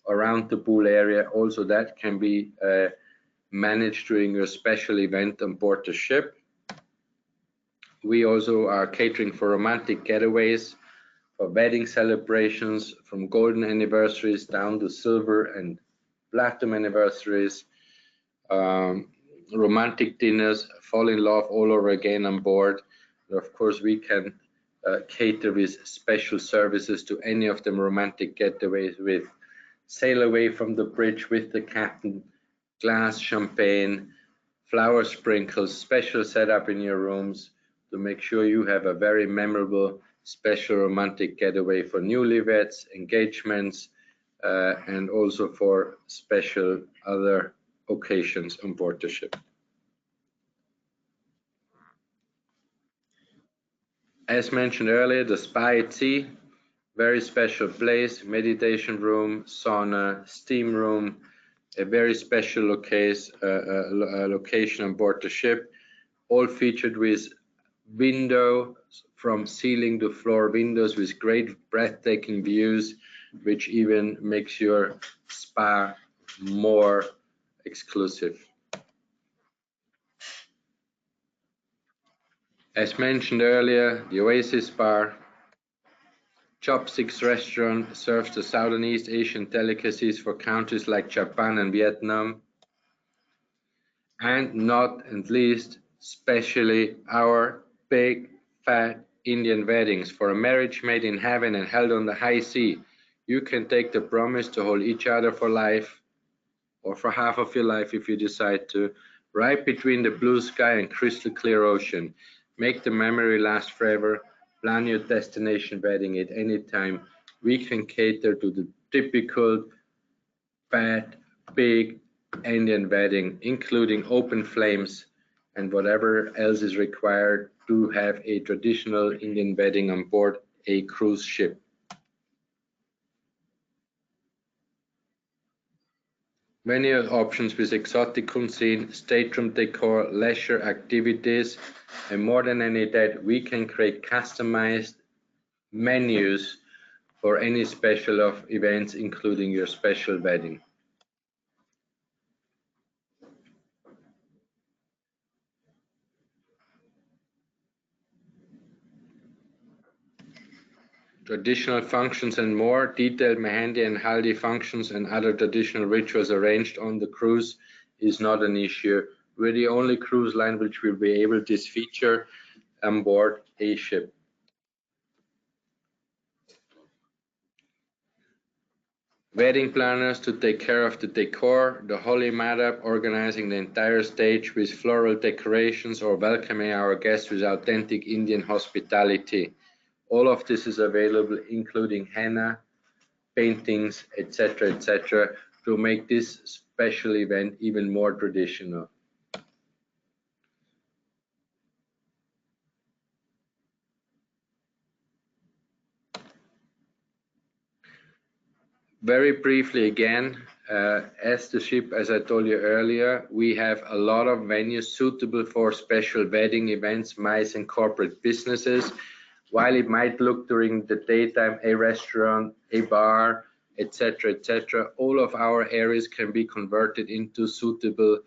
around the pool area. Also that can be managed during a special event on board the ship. We also are catering for romantic getaways, for wedding celebrations, from golden anniversaries down to silver and platinum anniversaries, romantic dinners, fall in love all over again on board. Of course, we can cater with special services to any of them romantic getaways, with sail away from the bridge with the captain, glass champagne, flower sprinkles, special setup in your rooms to make sure you have a very memorable, special romantic getaway for newlyweds, engagements, and also for special other occasions on board the ship. As mentioned earlier, the spa at sea, very special place, meditation room, sauna, steam room, a very special location on board the ship, all featured with window from ceiling to floor windows with great breathtaking views, which even makes your spa more exclusive. As mentioned earlier, the Oasis Bar, Chopsticks restaurant serves the South and East Asian delicacies for countries like Japan and Vietnam. And not and least, especially our big fat Indian weddings for a marriage made in heaven and held on the high sea. You can take the promise to hold each other for life, or for half of your life if you decide to, right between the blue sky and crystal clear ocean. Make the memory last forever. Plan your destination wedding at any time. We can cater to the typical fat, big Indian wedding, including open flames and whatever else is required to have a traditional Indian wedding on board a cruise ship. Many options with exotic cuisine, stateroom decor, leisure activities, and more than any that, we can create customized menus for any special of events, including your special wedding. Traditional functions and more, detailed mehendi and haldi functions and other traditional rituals arranged on the cruise is not an issue. We're the only cruise line which will be able to feature on board a ship. wedding planners to take care of the decor, the holy madhab organizing the entire stage with floral decorations or welcoming our guests with authentic Indian hospitality. All of this is available, including henna, paintings, etc., to make this special event even more traditional. Very briefly again, as the ship, as I told you earlier, we have a lot of venues suitable for special wedding events, MICE and corporate businesses. While it might look during the daytime a restaurant, a bar, etc., all of our areas can be converted into suitable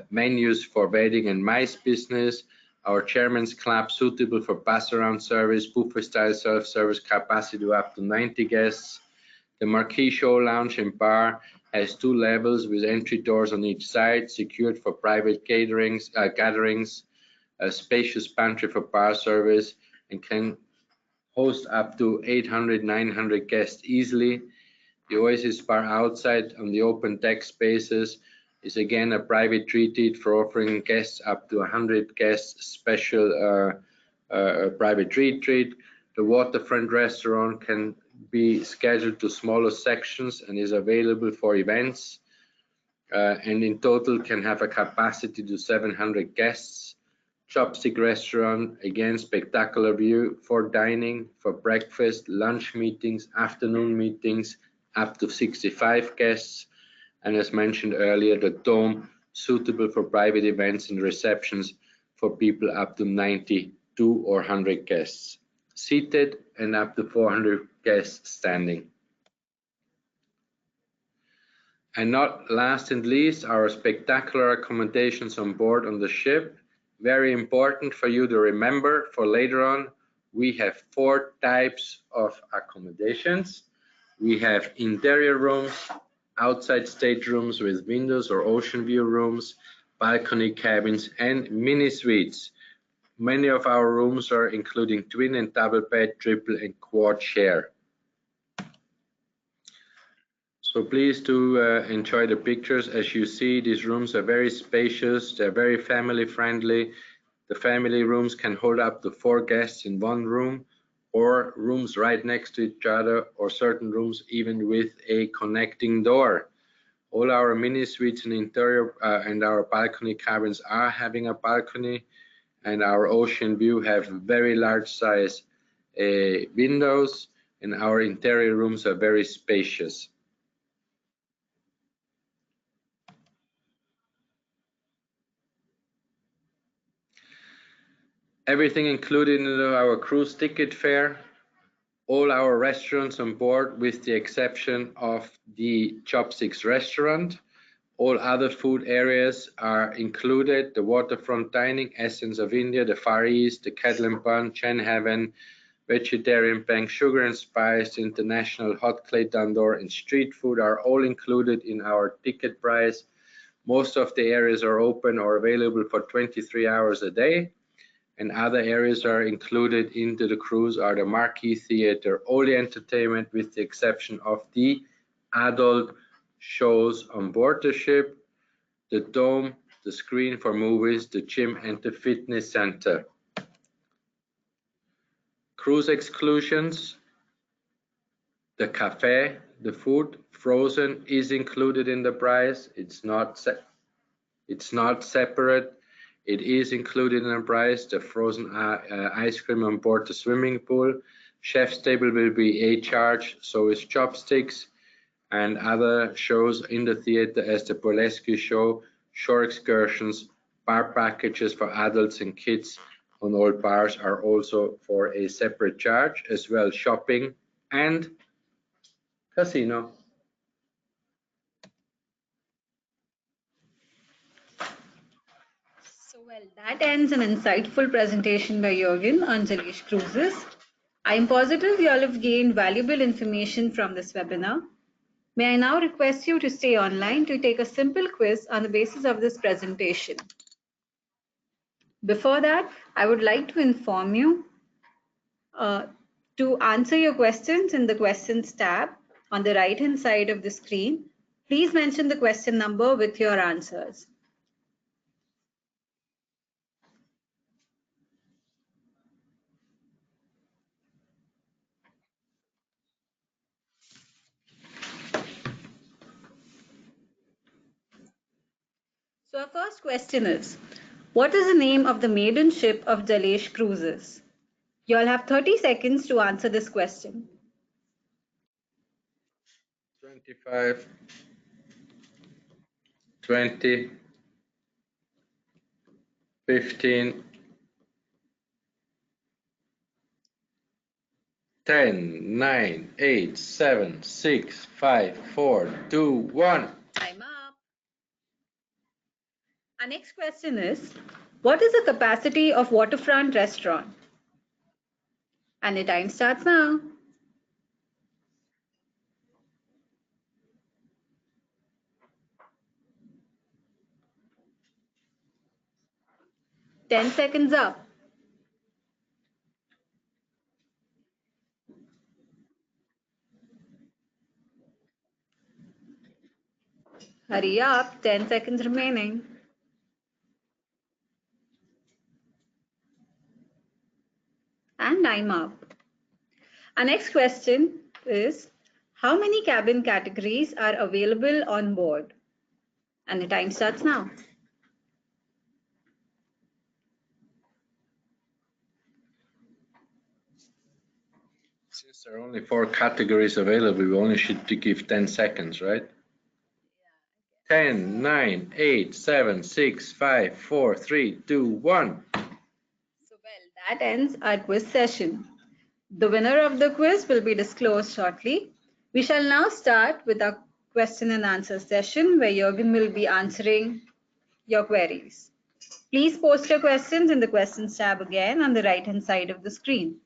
menus for wedding and MICE business. Our chairman's club suitable for pass around service, buffet style self-service, capacity up to 90 guests. The Marquee Show Lounge and Bar has 2 levels with entry doors on each side, secured for private gatherings, a spacious pantry for bar service, and can host up to 800-900 guests easily. The Oasis Bar outside on the open deck spaces is again a private retreat for offering guests up to 100 guests special private retreat. The waterfront restaurant can be scheduled to smaller sections and is available for events, and in total can have a capacity to 700 guests. Chopstick restaurant, again spectacular view for dining, for breakfast, lunch meetings, afternoon meetings, up to 65 guests. And as mentioned earlier, the Dome, suitable for private events and receptions for people up to 92 or 100 guests seated and up to 400 guests standing. And not last and least, our spectacular accommodations on board on the ship. Very important for you to remember for later on. We have 4 types of accommodations. We have interior rooms, outside staterooms with windows or ocean view rooms, balcony cabins, and mini suites. Many of our rooms are including twin and double bed, triple and quad share. So please do enjoy the pictures. As you see, these rooms are very spacious, they're very family friendly. The family rooms can hold up to 4 guests in one room, or rooms right next to each other, or certain rooms even with a connecting door. All our mini suites and interior and our balcony cabins are having a balcony, and our ocean view have very large size windows, and our interior rooms are very spacious. Everything included in our cruise ticket fare. All our restaurants on board, with the exception of the Chopsticks restaurant. All other food areas are included: the waterfront dining, Essence of India, the Far East, the Kettle and Bun, Chen Heaven, Vegetarian Bank, Sugar and Spice, International Hot Clay Tandoor, and street food are all included in our ticket price. Most of the areas are open or available for 23 hours a day. And other areas are included into the cruise are the Marquee Theatre, all the entertainment with the exception of the adult shows on board the ship, the Dome, the screen for movies, the gym and the fitness center. Cruise exclusions: the cafe, the food, frozen, is included in the price. It's not separate. It is included in the price. The frozen ice cream on board the swimming pool. Chef's table will be a charge, so is chopsticks, and other shows in the theater as the burlesque show, shore excursions, bar packages for adults and kids on all bars are also for a separate charge, as well shopping and casino. So, well, that ends an insightful presentation by Jürgen on Jalesh Cruises. I'm positive you all have gained valuable information from this webinar. May I now request you to stay online to take a simple quiz on the basis of this presentation. Before that, I would like to inform you to answer your questions in the questions tab on the right-hand side of the screen. Please mention the question number with your answers. So our first question is, what is the name of the maiden ship of Jalesh Cruises? You all have 30 seconds to answer this question. 25, 20, 15, 10, 9, 8, 7, 6, 5, 4, 2, 1. Time up. Our next question is, what is the capacity of waterfront restaurant? And the time starts now. Ten seconds up. Hurry up, 10 seconds remaining. And time up. Our next question is, how many cabin categories are available on board? And the time starts now. Since there are only 4 categories available, we only should give 10 seconds, right? 10, 9, 8, 7, 6, 5, 4, 3, 2, 1. So that ends our quiz session. The winner of the quiz will be disclosed shortly. We shall now start with our question and answer session where Jürgen will be answering your queries. Please post your questions in the questions tab again on the right hand side of the screen.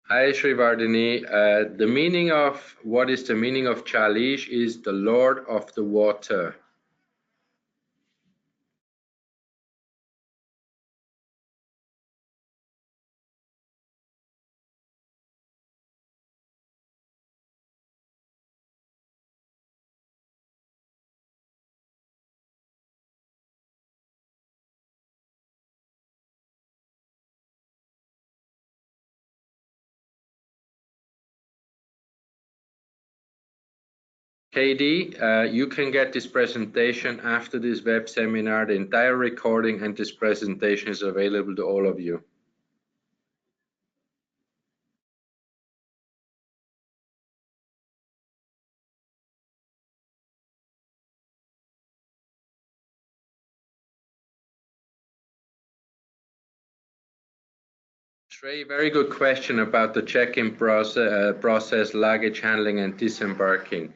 Hi Shrivardhini, what is the meaning of Jalesh is the Lord of the Water. KD, you can get this presentation after this web seminar. The entire recording and this presentation is available to all of you. Shrey, very good question about the check-in process, luggage handling and disembarking.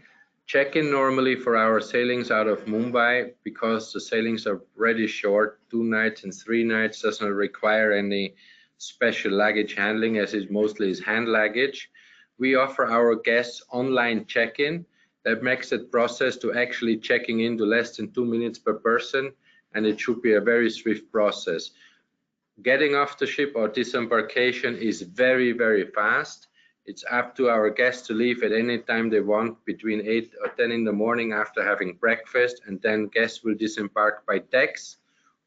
Check-in normally for our sailings out of Mumbai, because the sailings are pretty short, 2 nights and 3 nights, does not require any special luggage handling as it mostly is hand luggage. We offer our guests online check-in that makes the process to actually checking in to less than 2 minutes per person, and it should be a very swift process. Getting off the ship or disembarkation is very, very fast. It's up to our guests to leave at any time they want between 8 or 10 in the morning after having breakfast, and then guests will disembark by taxi,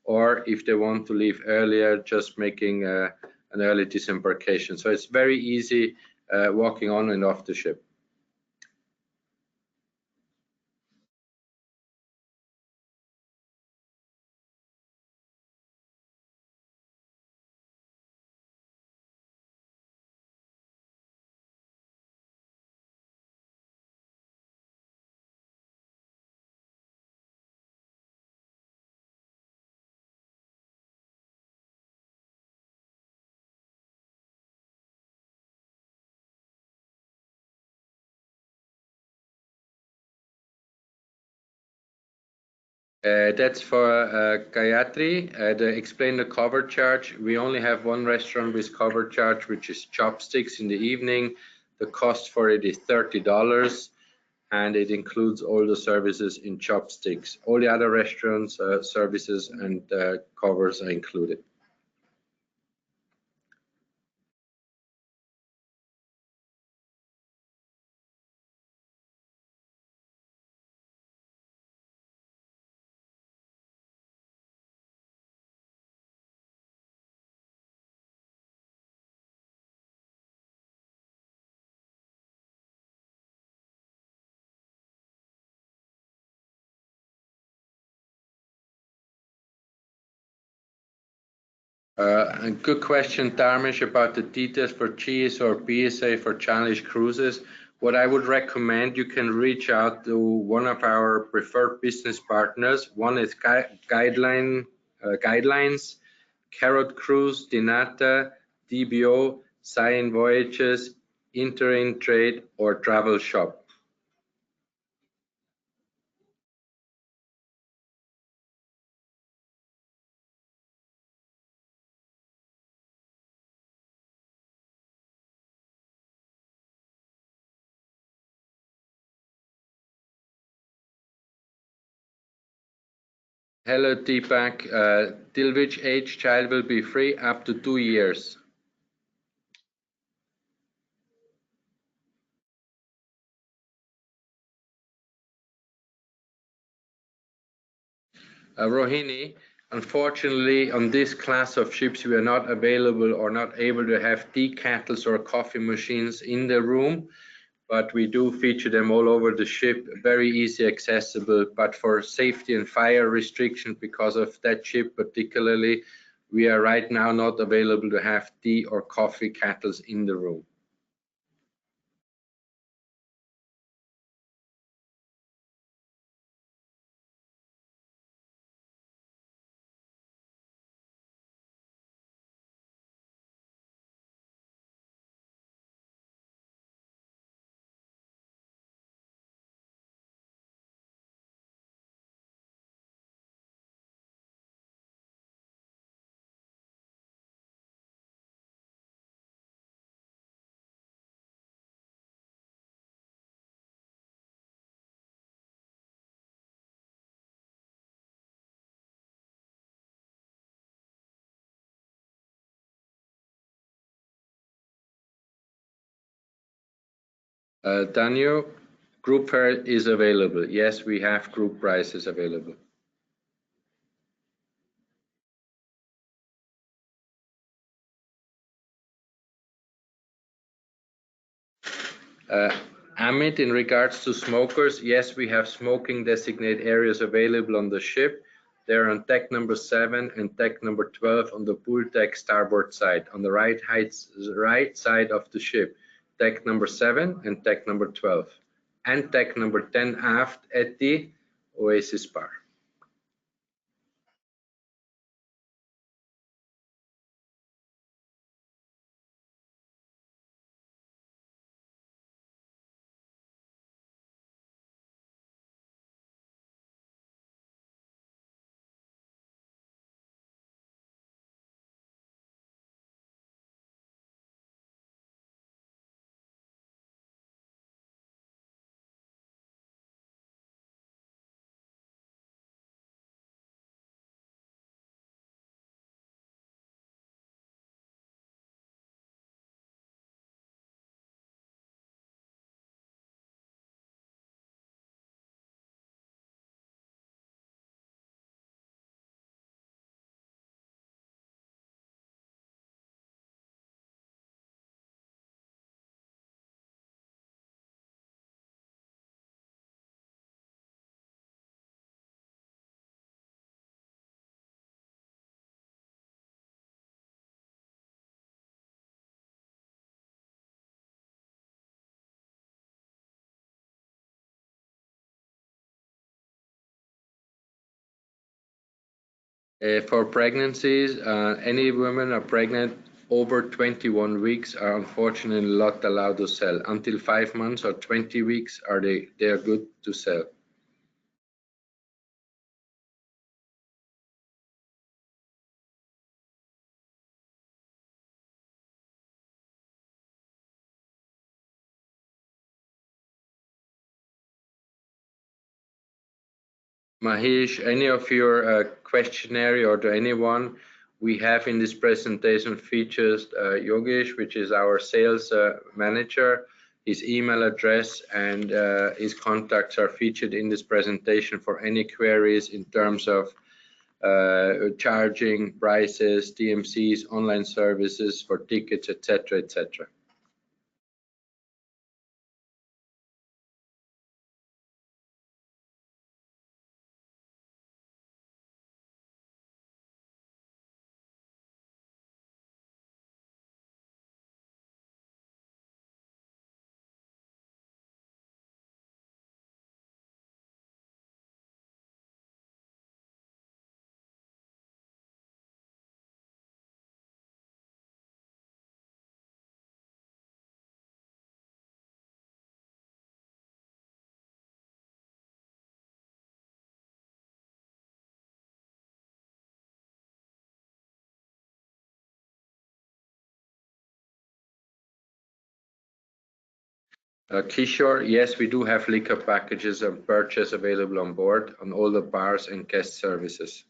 or if they want to leave earlier, just making an early disembarkation. So it's very easy walking on and off the ship. That's for Gayatri. Explain the cover charge. We only have one restaurant with cover charge, which is chopsticks in the evening. The cost for it is $30, and it includes all the services in chopsticks. All the other restaurants, services, and covers are included. A good question, Dharmesh, about the details for GS or BSA for Jalesh Cruises. What I would recommend, you can reach out to one of our preferred business partners. One is Guidelines, Carrot Cruise, Dinata, DBO, Cyan Voyages, Interin Trade, or Travel Shop. Hello, Deepak. Till which age child will be free? Up to 2 years. Rohini, unfortunately, on this class of ships, we are not available or not able to have tea kettles or coffee machines in the room, but we do feature them all over the ship, very easy accessible. But for safety and fire restrictions, because of that ship particularly, we are right now not available to have tea or coffee kettles in the room. Daniel, group fare is available. Yes, we have group prices available. Amit, in regards to smokers, yes, we have smoking designated areas available on the ship. They're on deck number 7 and deck number 12 on the pool deck starboard side, on the right side of the ship. Deck number 7 and deck number 12, and deck number 10 aft at the Oasis Bar. For pregnancies, any women are pregnant over 21 weeks are unfortunately not allowed to sell. Until 5 months or 20 weeks, they are good to sell. Mahesh, any of your questionnaire or to anyone, we have in this presentation features Yogesh, which is our sales manager. His email address and his contacts are featured in this presentation for any queries in terms of charging, prices, DMCs, online services for tickets, etc., etc. Kishore, yes, we do have liquor packages and purchase available on board on all the bars and guest services.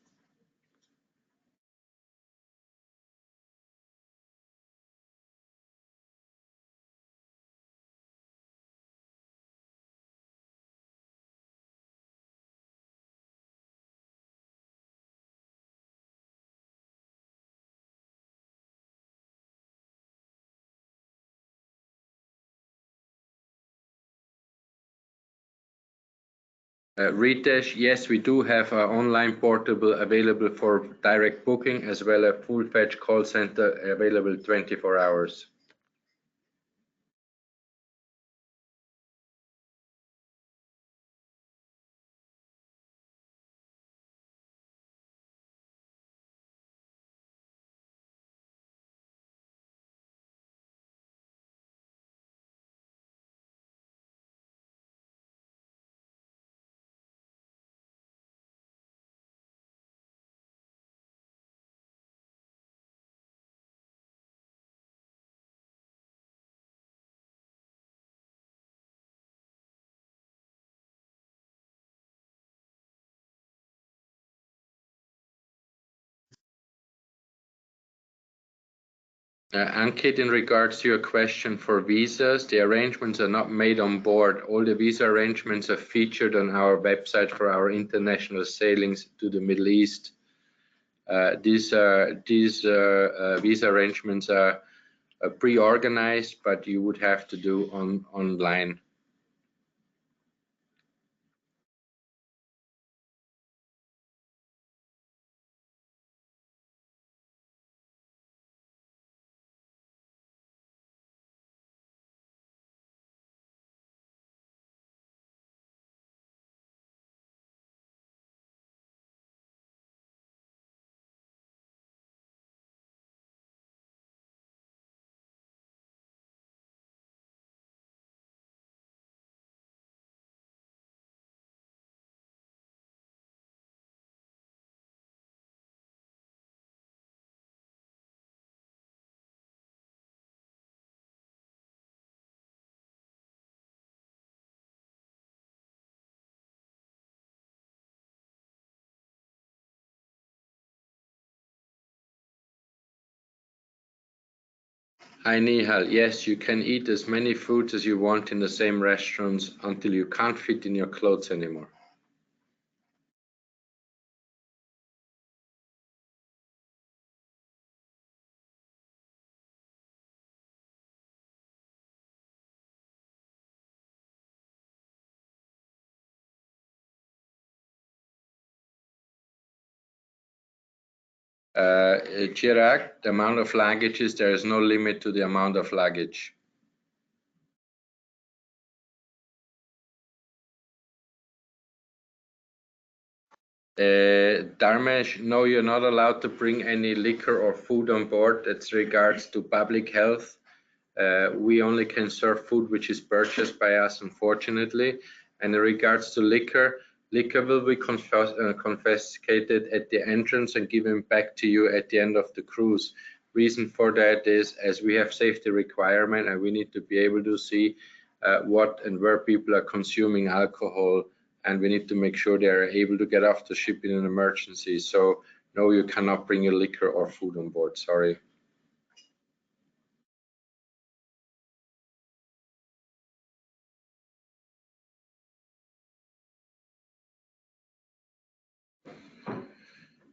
Ritesh, yes, we do have our online portable available for direct booking as well as full-fledged call center available 24 hours. Ankit, in regards to your question for visas, the arrangements are not made on board. All the visa arrangements are featured on our website for our international sailings to the Middle East. These visa arrangements are pre-organized, but you would have to do online. Hi Nihal, yes, you can eat as many foods as you want in the same restaurants until you can't fit in your clothes anymore. Chirag, the amount of luggages, there is no limit to the amount of luggage. Dharmesh, no, you're not allowed to bring any liquor or food on board. That's regards to public health. We only can serve food which is purchased by us, unfortunately. And in regards to liquor, liquor will be confiscated at the entrance and given back to you at the end of the cruise. Reason for that is as we have safety requirement and we need to be able to see what and where people are consuming alcohol and we need to make sure they are able to get off the ship in an emergency. So no, you cannot bring your liquor or food on board, sorry.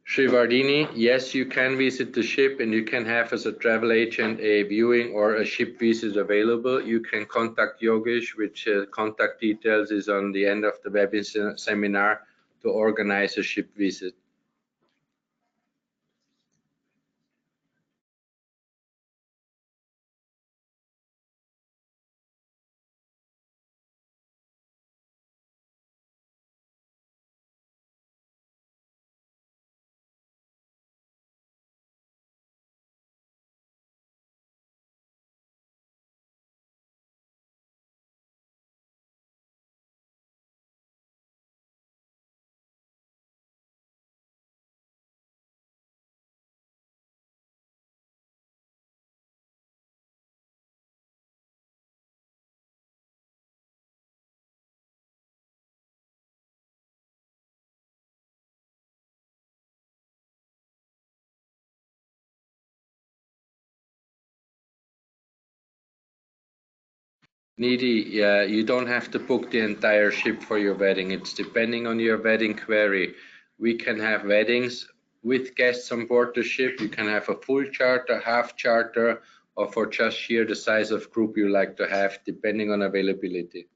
Srivardini, yes, you can visit the ship and you can have as a travel agent a viewing or a ship visit available. You can contact Yogesh, which contact details is on the end of the webinar seminar to organize a ship visit. Needy, yeah, you don't have to book the entire ship for your wedding. It's depending on your wedding query. We can have weddings with guests on board the ship. You can have a full charter, half charter, or for just sheer the size of group you like to have, depending on availability.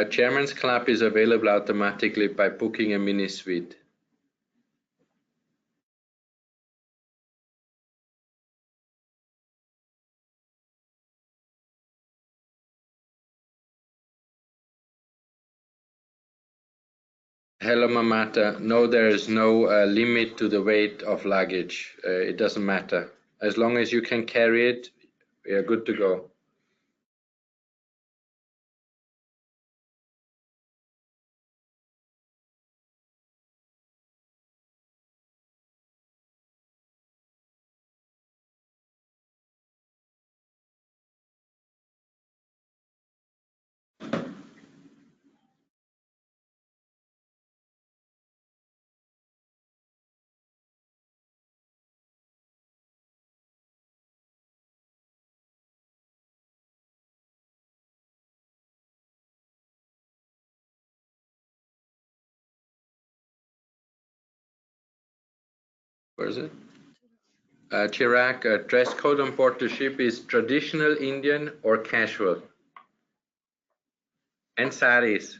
Chairman's Club is available automatically by booking a mini suite. Hello, Mamata. No, there is no limit to the weight of luggage. It doesn't matter. As long as you can carry it, we are good to go. Where is it? Chirag, dress code on board the ship is traditional Indian or casual, and saris.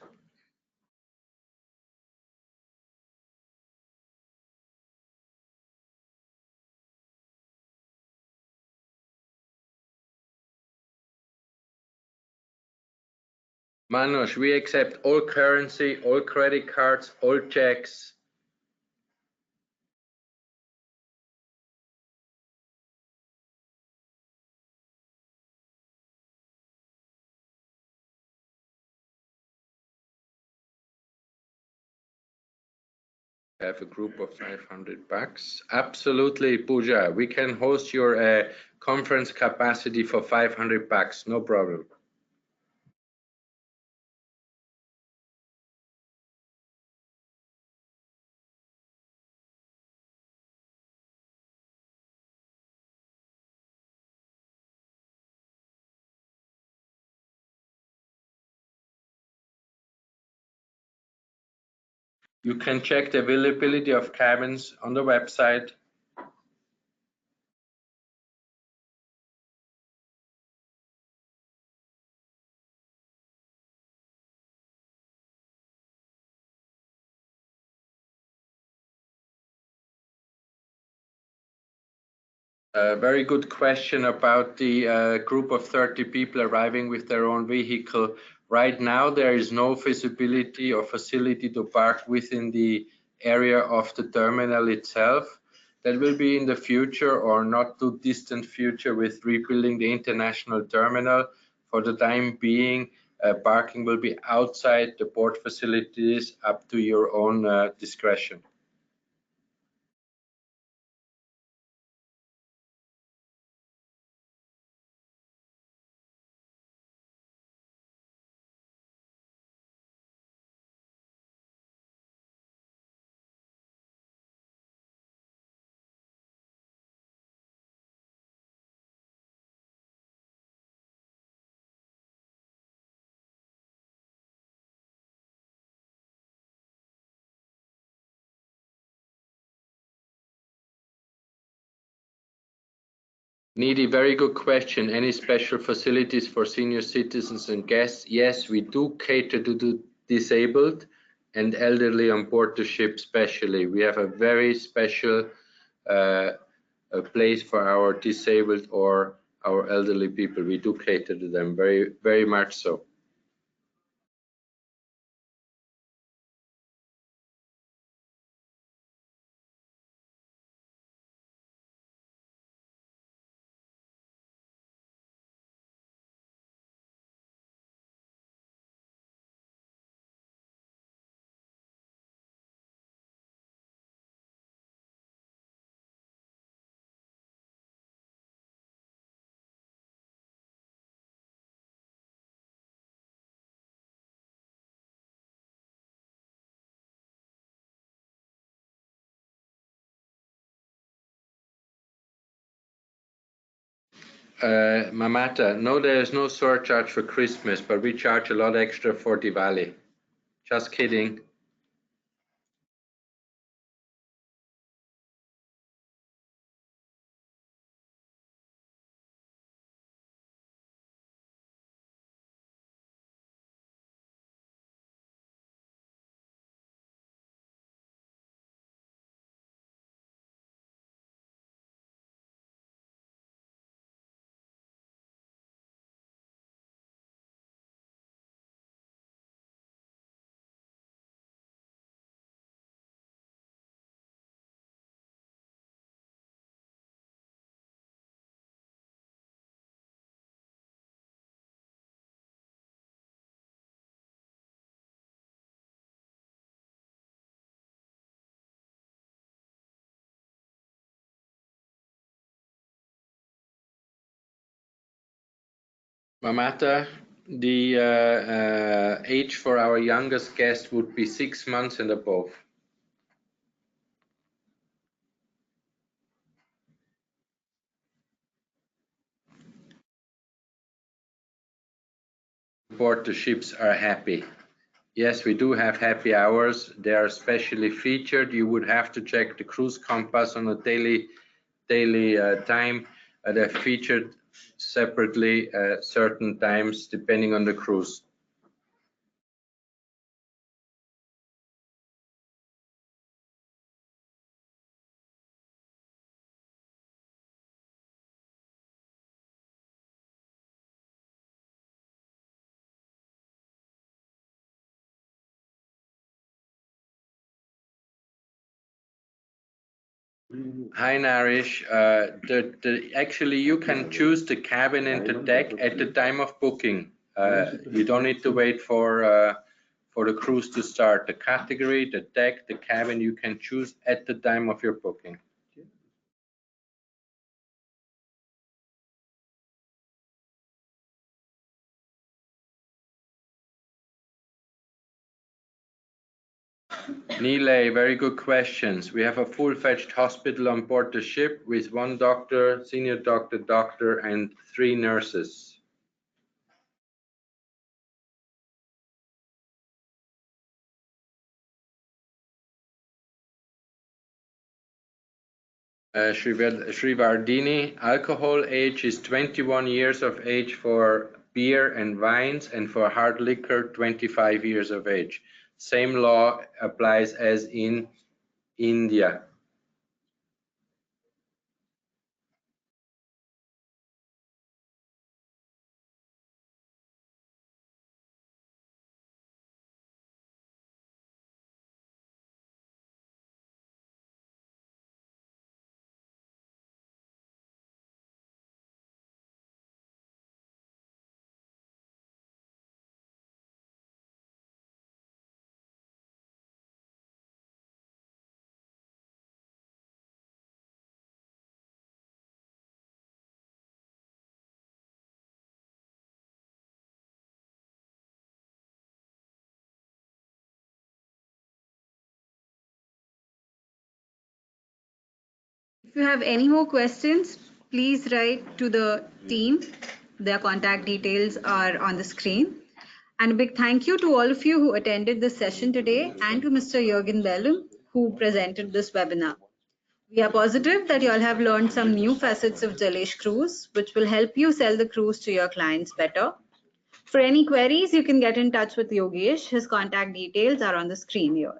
Manoj, we accept all currency, all credit cards, all checks. Have a group of 500 bucks. Absolutely, Pooja. We can host your conference capacity for 500 bucks. No problem. You can check the availability of cabins on the website. Very good question about the group of 30 people arriving with their own vehicle. Right now, there is no feasibility or facility to park within the area of the terminal itself. That will be in the future or not too distant future with rebuilding the international terminal. For the time being, parking will be outside the port facilities up to your own discretion. Needy, very good question. Any special facilities for senior citizens and guests? Yes, we do cater to the disabled and elderly on board the ship especially. We have a very special a place for our disabled or our elderly people. We do cater to them very, very much so. Mamata, no, there is no surcharge for Christmas, but we charge a lot extra for Diwali. Just kidding. Mamata, the age for our youngest guest would be 6 months and above. Board the ships are happy. Yes, we do have happy hours. They are specially featured. You would have to check the cruise compass on a daily time. They're featured separately certain times depending on the cruise. Hi Narish, actually you can choose the cabin and the deck at the time of booking. You don't need to wait for the cruise to start. The category, the deck, the cabin, you can choose at the time of your booking. Nile, very good questions. We have a full-fledged hospital on board the ship with 1 doctor, senior doctor, and 3 nurses. Srivardini, alcohol age is 21 years of age for beer and wines, and for hard liquor, 25 years of age. Same law applies as in India. you have any more questions, please write to the team. Their contact details are on the screen. And a big thank you to all of you who attended this session today and to Mr. Jürgen Bellum, who presented this webinar. We are positive that you all have learned some new facets of Jalesh Cruise, which will help you sell the cruise to your clients better. For any queries, you can get in touch with Yogesh. His contact details are on the screen here.